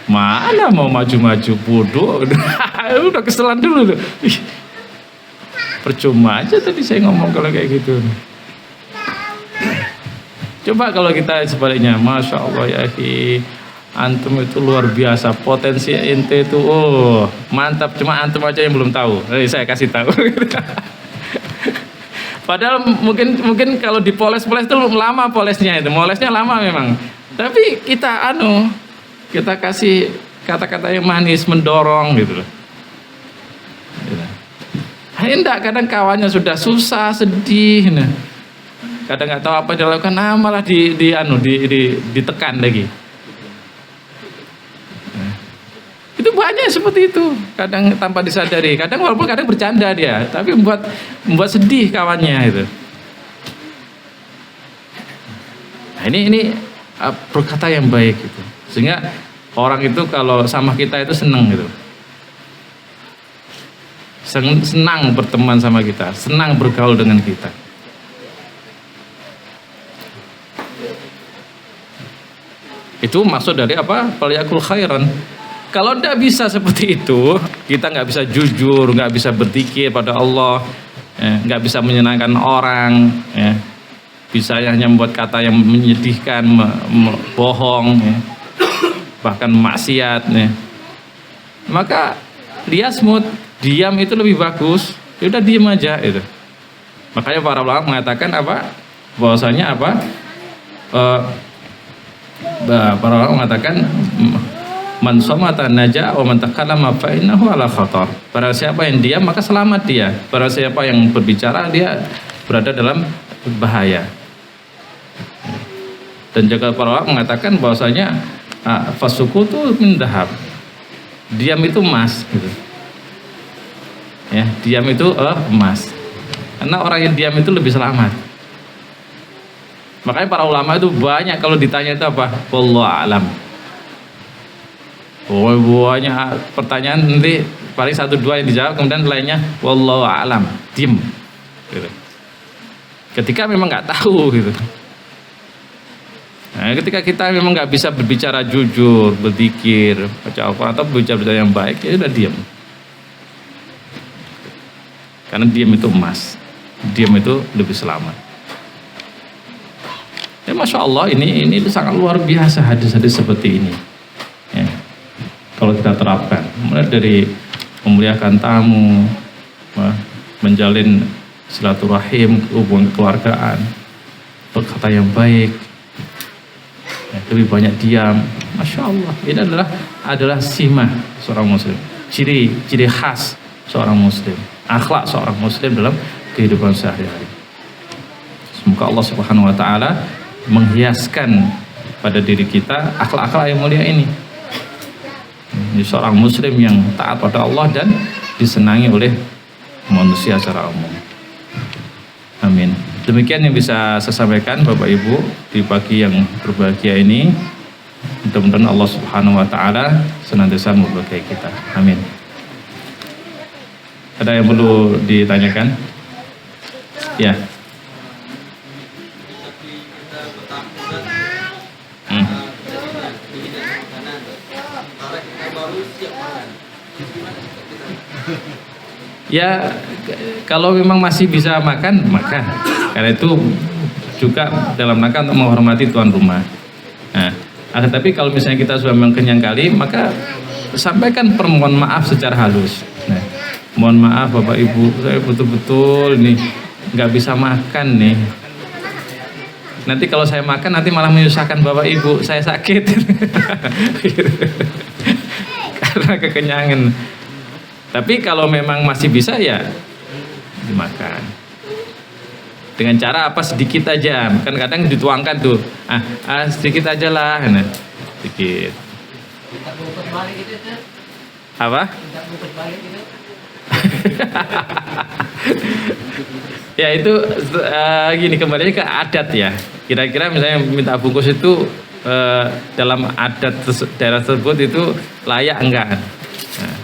mana mau maju-maju, bodoh. Udah keselan dulu. Percuma aja tadi saya ngomong kalau kayak gitu. Coba kalau kita sebaliknya, Masya Allah ya akhi, antum itu luar biasa, potensi ente itu mantap, cuma antum aja yang belum tahu. Saya kasih tahu. Padahal mungkin kalau dipoles-poles itu lama polesnya, itu molesnya lama memang. Tapi kita kita kasih kata-kata yang manis, mendorong gitu loh. Hendak kadang kawannya sudah susah, sedih, nah. Kadang nggak tahu apa dilakukan, malah ditekan lagi. Itu banyak seperti itu, kadang tanpa disadari, kadang walaupun kadang bercanda dia, tapi membuat sedih kawannya itu. Nah, ini berkata yang baik gitu. Sehingga orang itu kalau sama kita itu senang gitu. Senang berteman sama kita, senang bergaul dengan kita. Itu maksud dari apa? Falyakul khairan. Kalau tidak bisa seperti itu, kita nggak bisa jujur, nggak bisa berzikir pada Allah, nggak bisa menyenangkan orang, bisa hanya membuat kata yang menyedihkan, bohong, bahkan maksiat. Maka liyasmut, diam itu lebih bagus. Ya udah diam aja itu. Makanya para ulama mengatakan apa? Bahwasanya apa? Para ulama mengatakan man somata naja wa man takallama fa innahu ala khatar. Barang siapa yang diam maka selamat dia. Barang siapa yang berbicara dia berada dalam bahaya. Dan juga para ulama mengatakan bahwasanya fasukutu min dhahab. Diam itu emas gitu. Ya, diam itu emas. Karena orang yang diam itu lebih selamat. Makanya para ulama itu banyak kalau ditanya itu apa? Wallahu a'lam. Banyak pertanyaan nanti paling 1-2 yang dijawab, kemudian lainnya wallahu a'lam, diam. Gitu. Ketika memang nggak tahu gitu. Nah, ketika kita memang nggak bisa berbicara jujur, berzikir, baca Al-Quran atau berbicara yang baik, ya udah diam. Karena diam itu emas, diam itu lebih selamat. Ya Masya Allah, ini sangat luar biasa hadis-hadis seperti ini. Ya. Kalau kita terapkan, mulai dari memuliakan tamu, menjalin silaturahim, hubungan kekeluargaan, berkata yang baik, lebih banyak diam, Masya Masya Allah, ini adalah simah seorang muslim, ciri khas seorang muslim, akhlak seorang muslim dalam kehidupan sehari-hari. Semoga Allah Subhanahu wa taala menghiaskan pada diri kita akhlak-akhlak yang mulia ini. Ini seorang muslim yang taat pada Allah dan disenangi oleh manusia secara umum. Amin. Demikian yang bisa saya sampaikan Bapak Ibu di pagi yang berbahagia ini. Mudah-mudahan Allah Subhanahu wa taala senantiasa memberkahi kita. Amin. Ada yang perlu ditanyakan? Ya. Ya, kalau memang masih bisa makan. Karena itu juga dalam rangka untuk menghormati tuan rumah. Nah, tapi kalau misalnya kita sudah memang kenyang kali, maka sampaikan permohonan maaf secara halus. Nah, mohon maaf Bapak Ibu, saya betul-betul nih nggak bisa makan nih. Nanti kalau saya makan nanti malah menyusahkan Bapak Ibu, saya sakit. Karena kekenyangan. Tapi kalau memang masih bisa ya dimakan. Dengan cara apa, sedikit aja. Kan kadang dituangkan tuh. Sedikit aja lah. Nah, sedikit. Apa? Ya itu gini, kembali ke adat ya. Kira-kira misalnya minta bungkus itu dalam adat daerah tersebut itu layak enggak? Nah,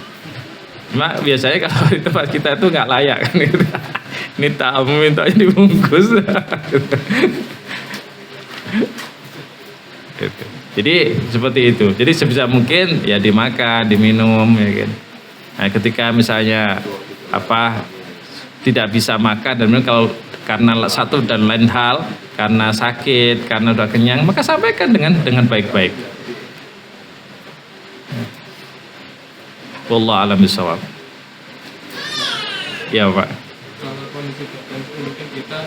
cuma biasanya kalau di tempat kita itu nggak layak kan gitu. Ini tamu mintanya dibungkus. Gitu. Jadi seperti itu. Jadi sebisa mungkin ya dimakan, diminum ya kan. Nah, ketika misalnya tidak bisa makan dan kalau karena satu dan lain hal, karena sakit, karena udah kenyang, maka sampaikan dengan baik-baik. Wallahu a'lam bishawab. Ya Pak. Kalau kondisi tertentu mungkin kita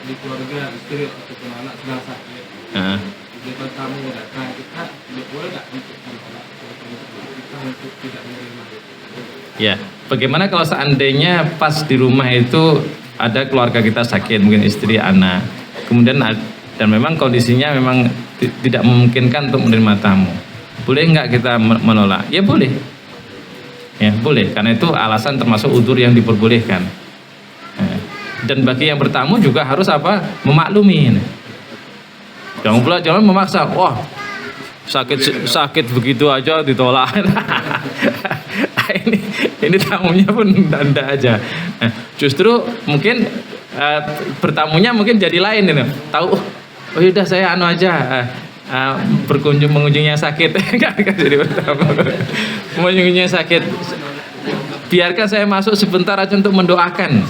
di keluarga istri ataupun anak sedang sakit, kita tamu datang, kita boleh nggak untuk menolak kita untuk tidak menerima? Ya, bagaimana kalau seandainya pas di rumah itu ada keluarga kita sakit, mungkin istri, anak, kemudian dan memang kondisinya memang tidak memungkinkan untuk menerima tamu, boleh nggak kita menolak? Ya boleh. Ya boleh, karena itu alasan termasuk udzur yang diperbolehkan. Dan bagi yang bertamu juga harus memaklumi. Jangan memaksa. Wah, sakit begitu aja ditolak. ini tamunya pun anda aja. Justru mungkin bertamunya mungkin jadi lain ini. Tahu? Oh yaudah saya aja. Mengunjungi yang sakit. Jadi bertamu. Mengunjungi yang sakit. Biarkan saya masuk sebentar aja untuk mendoakan.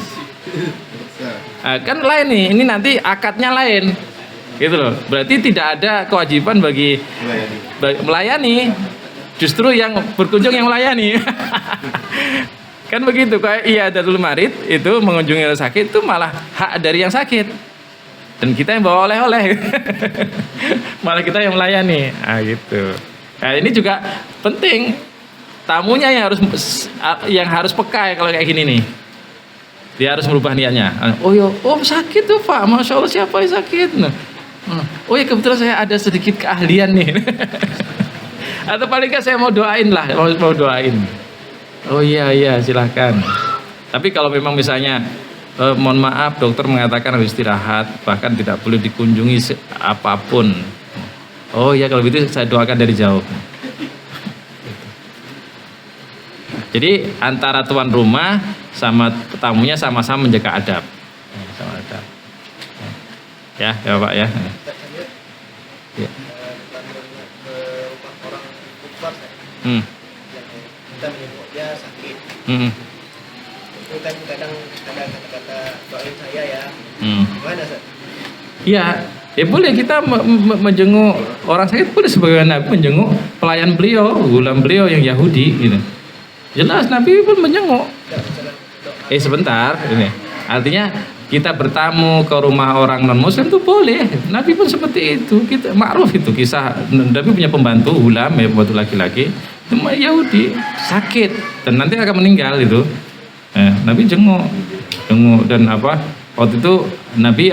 Kan lain nih, ini nanti akadnya lain. Gitu loh. Berarti tidak ada kewajiban bagi melayani. Justru yang berkunjung yang melayani. Kan begitu, kayak iyadatul marid itu mengunjungi orang sakit itu malah hak dari yang sakit. Dan kita yang bawa oleh-oleh. Malah kita yang melayani. Gitu. Nah, ini juga penting. Tamunya yang harus peka ya kalau kayak gini nih. Dia harus merubah niatnya. Oh sakit tuh Pak, Masya Allah, siapa yang sakit? Oh ya kebetulan saya ada sedikit keahlian nih. Atau paling nggak saya mau doain lah, mau doain. Oh iya silahkan. Tapi kalau memang misalnya mohon maaf dokter mengatakan harus istirahat, bahkan tidak boleh dikunjungi apapun. Oh ya kalau begitu saya doakan dari jauh. Jadi antara tuan rumah sama tamunya sama-sama menjaga adab. Sama adab. Ya Pak ya. Ya. Kita menyebut dia sakit. Itu kan kadang ada kata-kata doain saya ya. Gimana Ustaz? Iya, ya boleh kita menjenguk orang sakit, boleh sebagaimana Nabi menjenguk pelayan beliau, gulam beliau yang Yahudi gitu. Jelas Nabi pun menjenguk. Sebentar ini. Artinya kita bertamu ke rumah orang non muslim itu boleh. Nabi pun seperti itu. Kita ma'ruf itu kisah. Nabi punya pembantu Hulam, ya, pembantu laki-laki Yahudi sakit dan nanti akan meninggal itu. Nabi jenguk dan waktu itu Nabi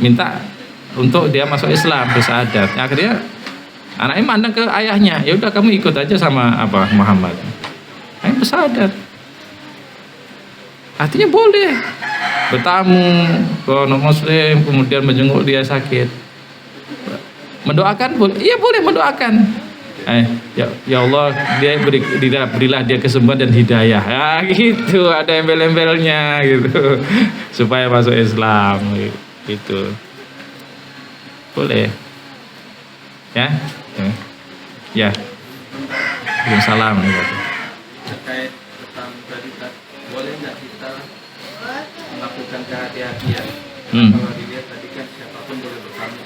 minta untuk dia masuk Islam, bersyahadat. Akhirnya anaknya mandang ke ayahnya, ya udah kamu ikut aja sama Muhammad. Ayo bersyahadat. Artinya boleh bertamu ke non muslim kemudian menjenguk dia sakit. Mendoakan boleh, iya boleh mendoakan. Ya Allah, berilah dia kesembuhan dan hidayah. Gitu, ada embel-embelnya gitu. Supaya masuk Islam gitu. Boleh. Ya. Ya. Waalaikumsalam. Terkait tentang tadi, boleh nggak kita melakukan kehati-hatian? Kalau dilihat tadi kan siapapun boleh bertamu,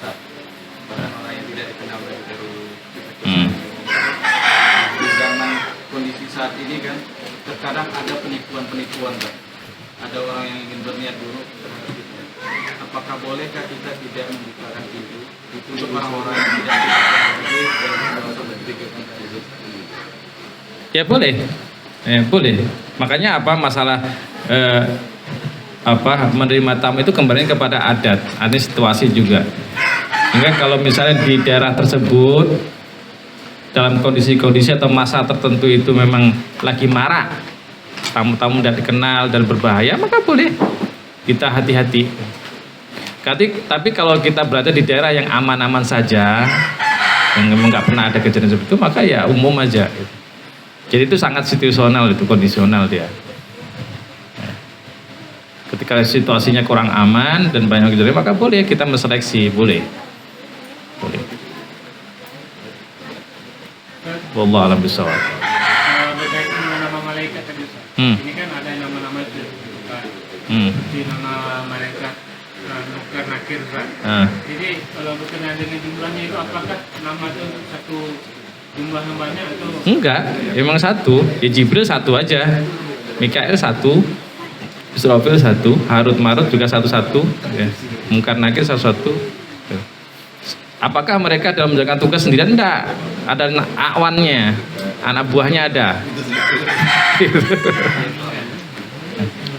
bahkan orang yang tidak dikenal dari di zaman kondisi saat ini kan terkadang ada penipuan-penipuan, Pak. Ada orang yang ingin berniat buruk terhadap kita. Apakah bolehkah kita tidak membukakan pintu untuk orang-orang yang tidak kita kenal dan berpikirkan itu? Ya boleh. Boleh. Makanya masalah menerima tamu itu kembali kepada adat, ada situasi juga. Sehingga kalau misalnya di daerah tersebut dalam kondisi-kondisi atau masa tertentu itu memang lagi marak tamu-tamu tidak dikenal dan berbahaya, maka boleh kita hati-hati. Tapi kalau kita berada di daerah yang aman-aman saja, yang memang nggak pernah ada kejadian seperti itu, maka ya umum aja. Jadi itu sangat situasional, itu kondisional dia. Ketika situasinya kurang aman dan banyak kejadian, maka boleh kita menseleksi, boleh. Wallahu a'lam bishawab. Berkaitan dengan nama malaikat tadi, ini kan ada nama-nama itu, seperti nama malaikat Munkar Nakir. Jadi kalau berkenaan dengan jumlahnya itu, apakah nama itu satu jumlah namanya atau? Enggak, emang satu. Ya Jibril satu aja, Mikael satu, Israfil satu, Harut Marut juga satu-satu, ya. Munkar Nakir satu-satu. Apakah mereka dalam menjalankan tugas sendirian? Enggak, ada awannya, anak buahnya ada.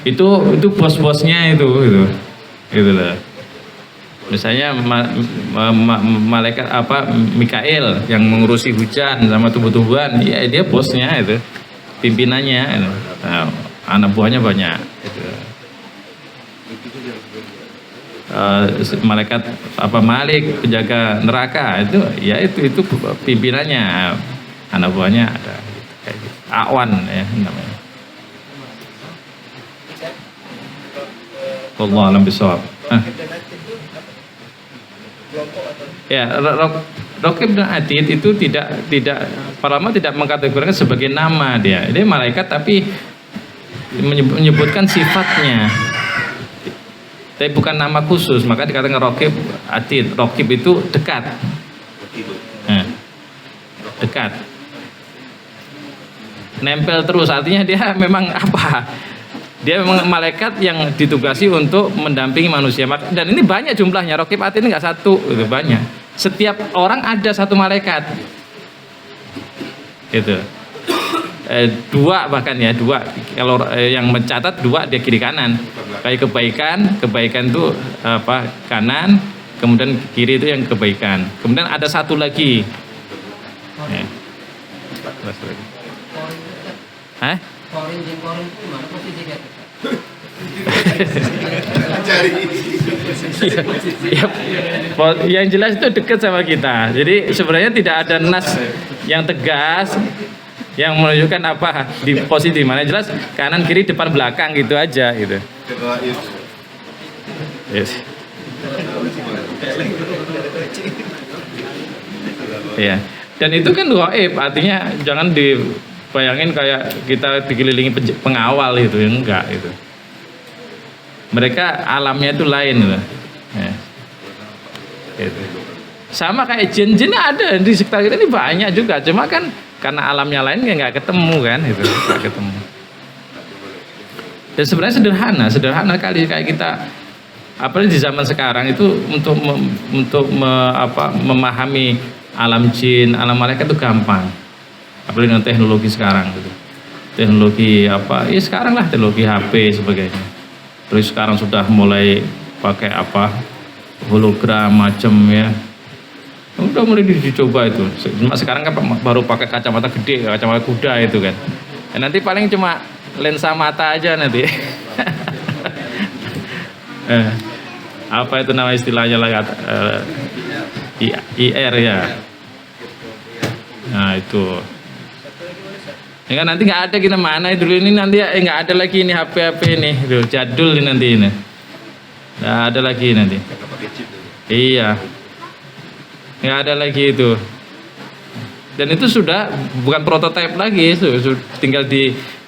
itu bos-bosnya itu loh. Misalnya malaikat Mikael yang mengurusi hujan sama tumbuh-tumbuhan, ya dia bosnya itu, pimpinannya. Nah, anak buahnya banyak. Malaikat Malik penjaga neraka itu pimpinannya, anak buahnya ada kayak gitu. Awan ya namanya. Wallahu a'lam bishawab. Ya, Raqib dan Atid itu tidak para ulama tidak mengkategorikan sebagai nama dia. Dia malaikat tapi menyebutkan sifatnya. Tapi bukan nama khusus, maka dikatakan Raqib Atid. Raqib itu dekat. Dekat. Nempel terus, artinya dia memang Dia memang malaikat yang ditugasi untuk mendampingi manusia. Dan ini banyak jumlahnya. Raqib Atid ini nggak satu, itu banyak. Setiap orang ada satu malaikat. Gitu. Dua bahkan ya, dua. Kalau yang mencatat dua dia kiri kanan. Kayak kebaikan itu kanan, kemudian kiri itu yang kebaikan. Kemudian ada satu lagi. Ya. Yang jelas itu dekat sama kita. Jadi sebenarnya tidak ada nas yang tegas yang menunjukkan di posisi mana, jelas kanan kiri depan belakang gitu aja gitu. Yes. Ya. Dan itu kan gaib, artinya jangan dibayangin kayak kita dikelilingi pengawal itu, enggak itu. Mereka alamnya itu lain gitu. Ya. Gitu. Sama kayak jin ada di sekitar kita ini banyak juga, cuma kan karena alamnya lain nggak ketemu kan, itu nggak ketemu. Dan sebenarnya sederhana kali kayak kita apalagi di zaman sekarang itu untuk memahami alam jin, alam malaikat itu gampang. Apalagi dengan teknologi sekarang gitu. Teknologi apa? Ya sekarang lah teknologi HP sebagainya. Terus sekarang sudah mulai pakai hologram macam ya. Udah mulai dicoba itu. Cuma sekarang kan baru pakai kacamata gede, kacamata kuda itu kan. Nanti paling cuma lensa mata aja nanti. Apa itu nama istilahnya lah, IR ya. Nah itu. Ya kan nanti nggak ada kita mana dulu ini nanti nggak ada lagi ini HP ini, itu jadul ini nanti ini. Nggak ada lagi nanti. Iya. Nggak ada lagi itu. Dan itu sudah bukan prototipe lagi, itu tinggal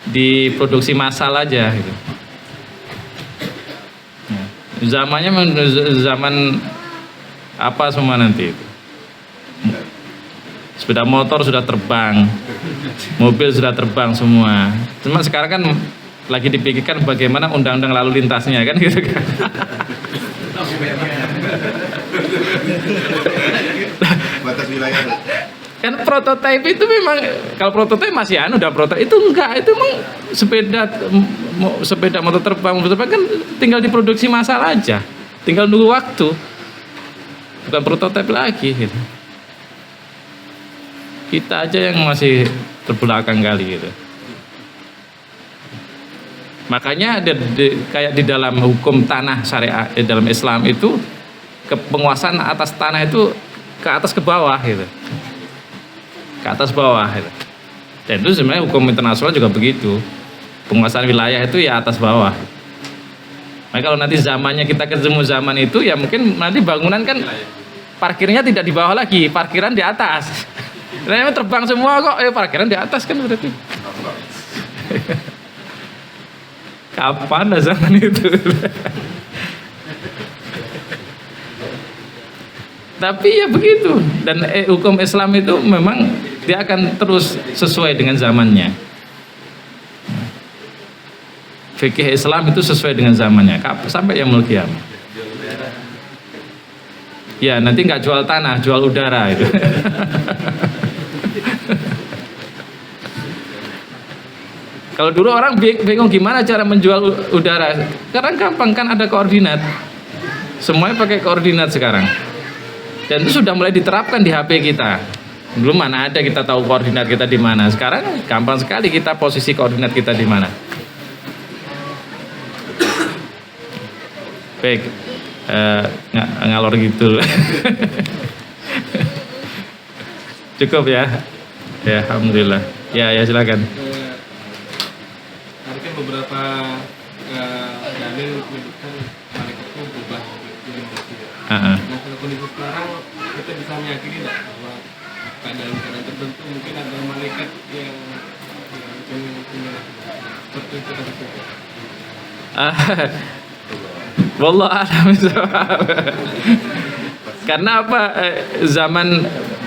diproduksi massal aja gitu. Zamannya zaman apa semua nanti itu. Sepeda motor sudah terbang, mobil sudah terbang semua. Cuma sekarang kan lagi dipikirkan bagaimana undang-undang lalu lintasnya kan gitu kan. Batas wilayah. Kan prototipe itu memang kalau prototipe masih udah prototipe itu enggak, itu memang sepeda motor terbang kan tinggal diproduksi massal aja, tinggal nunggu waktu, bukan prototipe lagi gitu. Kita aja yang masih terbelakang kali gitu. Makanya kayak di dalam hukum tanah syariah dalam Islam itu penguasaan atas tanah itu ke atas ke bawah gitu. Ke atas bawah gitu. Dan itu sebenarnya hukum internasional juga begitu. Penguasaan wilayah itu ya atas bawah. Nah kalau nanti zamannya kita ketemu zaman itu ya mungkin nanti bangunan kan parkirnya tidak di bawah lagi, parkiran di atas. Nah, terbang semua kok, parkiran di atas kan berarti. Kapan dah zaman itu? Tapi ya begitu. Dan hukum Islam itu memang dia akan terus sesuai dengan zamannya. Fikih Islam itu sesuai dengan zamannya sampai yaumul qiyamah. Ya nanti nggak jual tanah, jual udara itu. Kalau dulu orang bingung gimana cara menjual udara. Sekarang gampang kan, ada koordinat. Semuanya pakai koordinat sekarang. Dan itu sudah mulai diterapkan di HP kita. Dulu mana ada kita tahu koordinat kita di mana. Sekarang gampang sekali kita posisi koordinat kita di mana. Baik, ngalor gitu. Cukup ya. Ya, alhamdulillah. Ya silakan. Tadi kan beberapa dalil menyebutkan malaikat itu berubah jadi manusia. Nah kalau kondisi sekarang kita bisa meyakini tidak bahwa keadaan tertentu mungkin ada malaikat yang punya tertentu tersebut. Wallahu a'lam bishawab. Karena apa? Zaman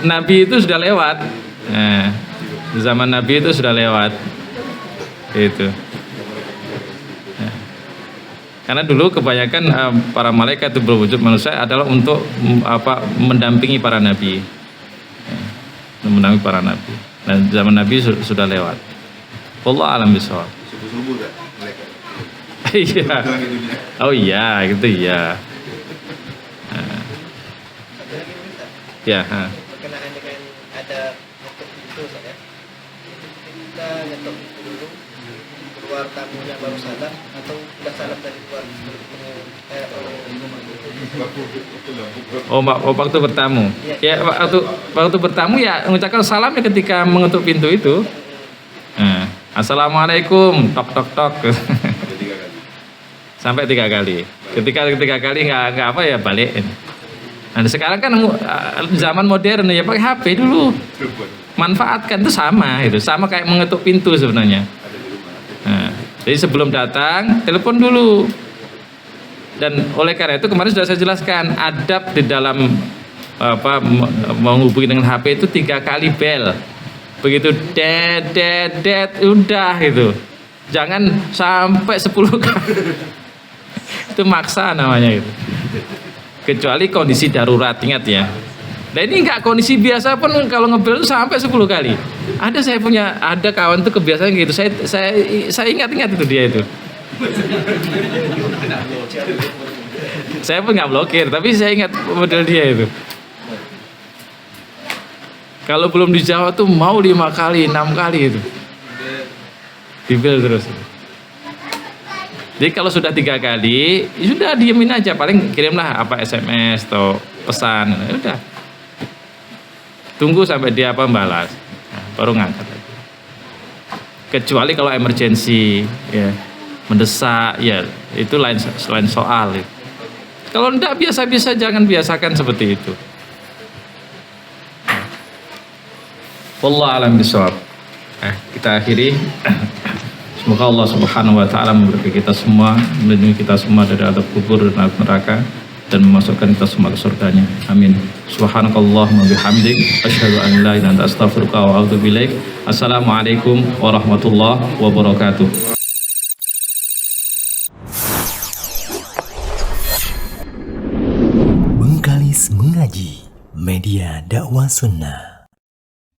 Nabi itu sudah lewat. Zaman Nabi itu sudah lewat. Itu. Karena dulu kebanyakan para malaikat itu berwujud manusia adalah untuk mendampingi para nabi. Mendampingi para nabi. Dan zaman Nabi sudah lewat. Wallahu a'lam bishawab. Subuh-subuh enggak malaikat? Iya. Oh iya, gitu ya. Ya. Berkenaan dengan ada ngetuk pintu saya. Kita ngetuk pintu dulu, keluar tamunya baru salam atau udah salam dari luar sebelum waktu bertamu. Ya, waktu bertamu ya mengucapkan salam ya ketika mengetuk pintu itu. Assalamualaikum, tok tok tok. Sampai 3 kali. Ketika 3 kali nggak apa ya balikin. Nah sekarang kan zaman modern ya pakai HP dulu. Manfaatkan itu sama kayak mengetuk pintu sebenarnya. Nah, jadi sebelum datang telepon dulu. Dan oleh karena itu kemarin sudah saya jelaskan adab di dalam menghubungi dengan HP itu 3 kali bel. Begitu det udah gitu. Jangan sampai 10 kali. Itu maksa namanya itu. Kecuali kondisi darurat, ingat ya. Nah ini enggak, kondisi biasa pun kalau ngebel sampai 10 kali. Ada kawan tuh kebiasaan gitu. Saya ingat itu dia itu. Saya pun nggak blokir, tapi saya ingat model dia itu. Kalau belum dijawab tuh mau 5 kali, 6 kali itu. Dibel terus. Jadi kalau sudah 3 kali, ya sudah diemin aja. Paling kirimlah apa SMS atau pesan. Ya udah. Tunggu sampai dia balas. Nah, baru ngangkat lagi. Kecuali kalau emergency, ya, mendesak, ya itu lain soal. Ya. Kalau enggak biasa-biasa, jangan biasakan seperti itu. Wallahu a'lam bishawab. Kita akhiri. Semoga Allah Subhanahu wa taala memberkati kita semua, melindungi kita semua dari adab kubur dan adab neraka, dan memasukkan kita semua ke surganya. Amin. Subhanakallahumma bihamdik asyhadu an la ilaha illa anta astaghfiruka wa atubu ilaik. Assalamualaikum warahmatullahi wabarakatuh. Bengkalis Mengaji, media dakwah sunnah.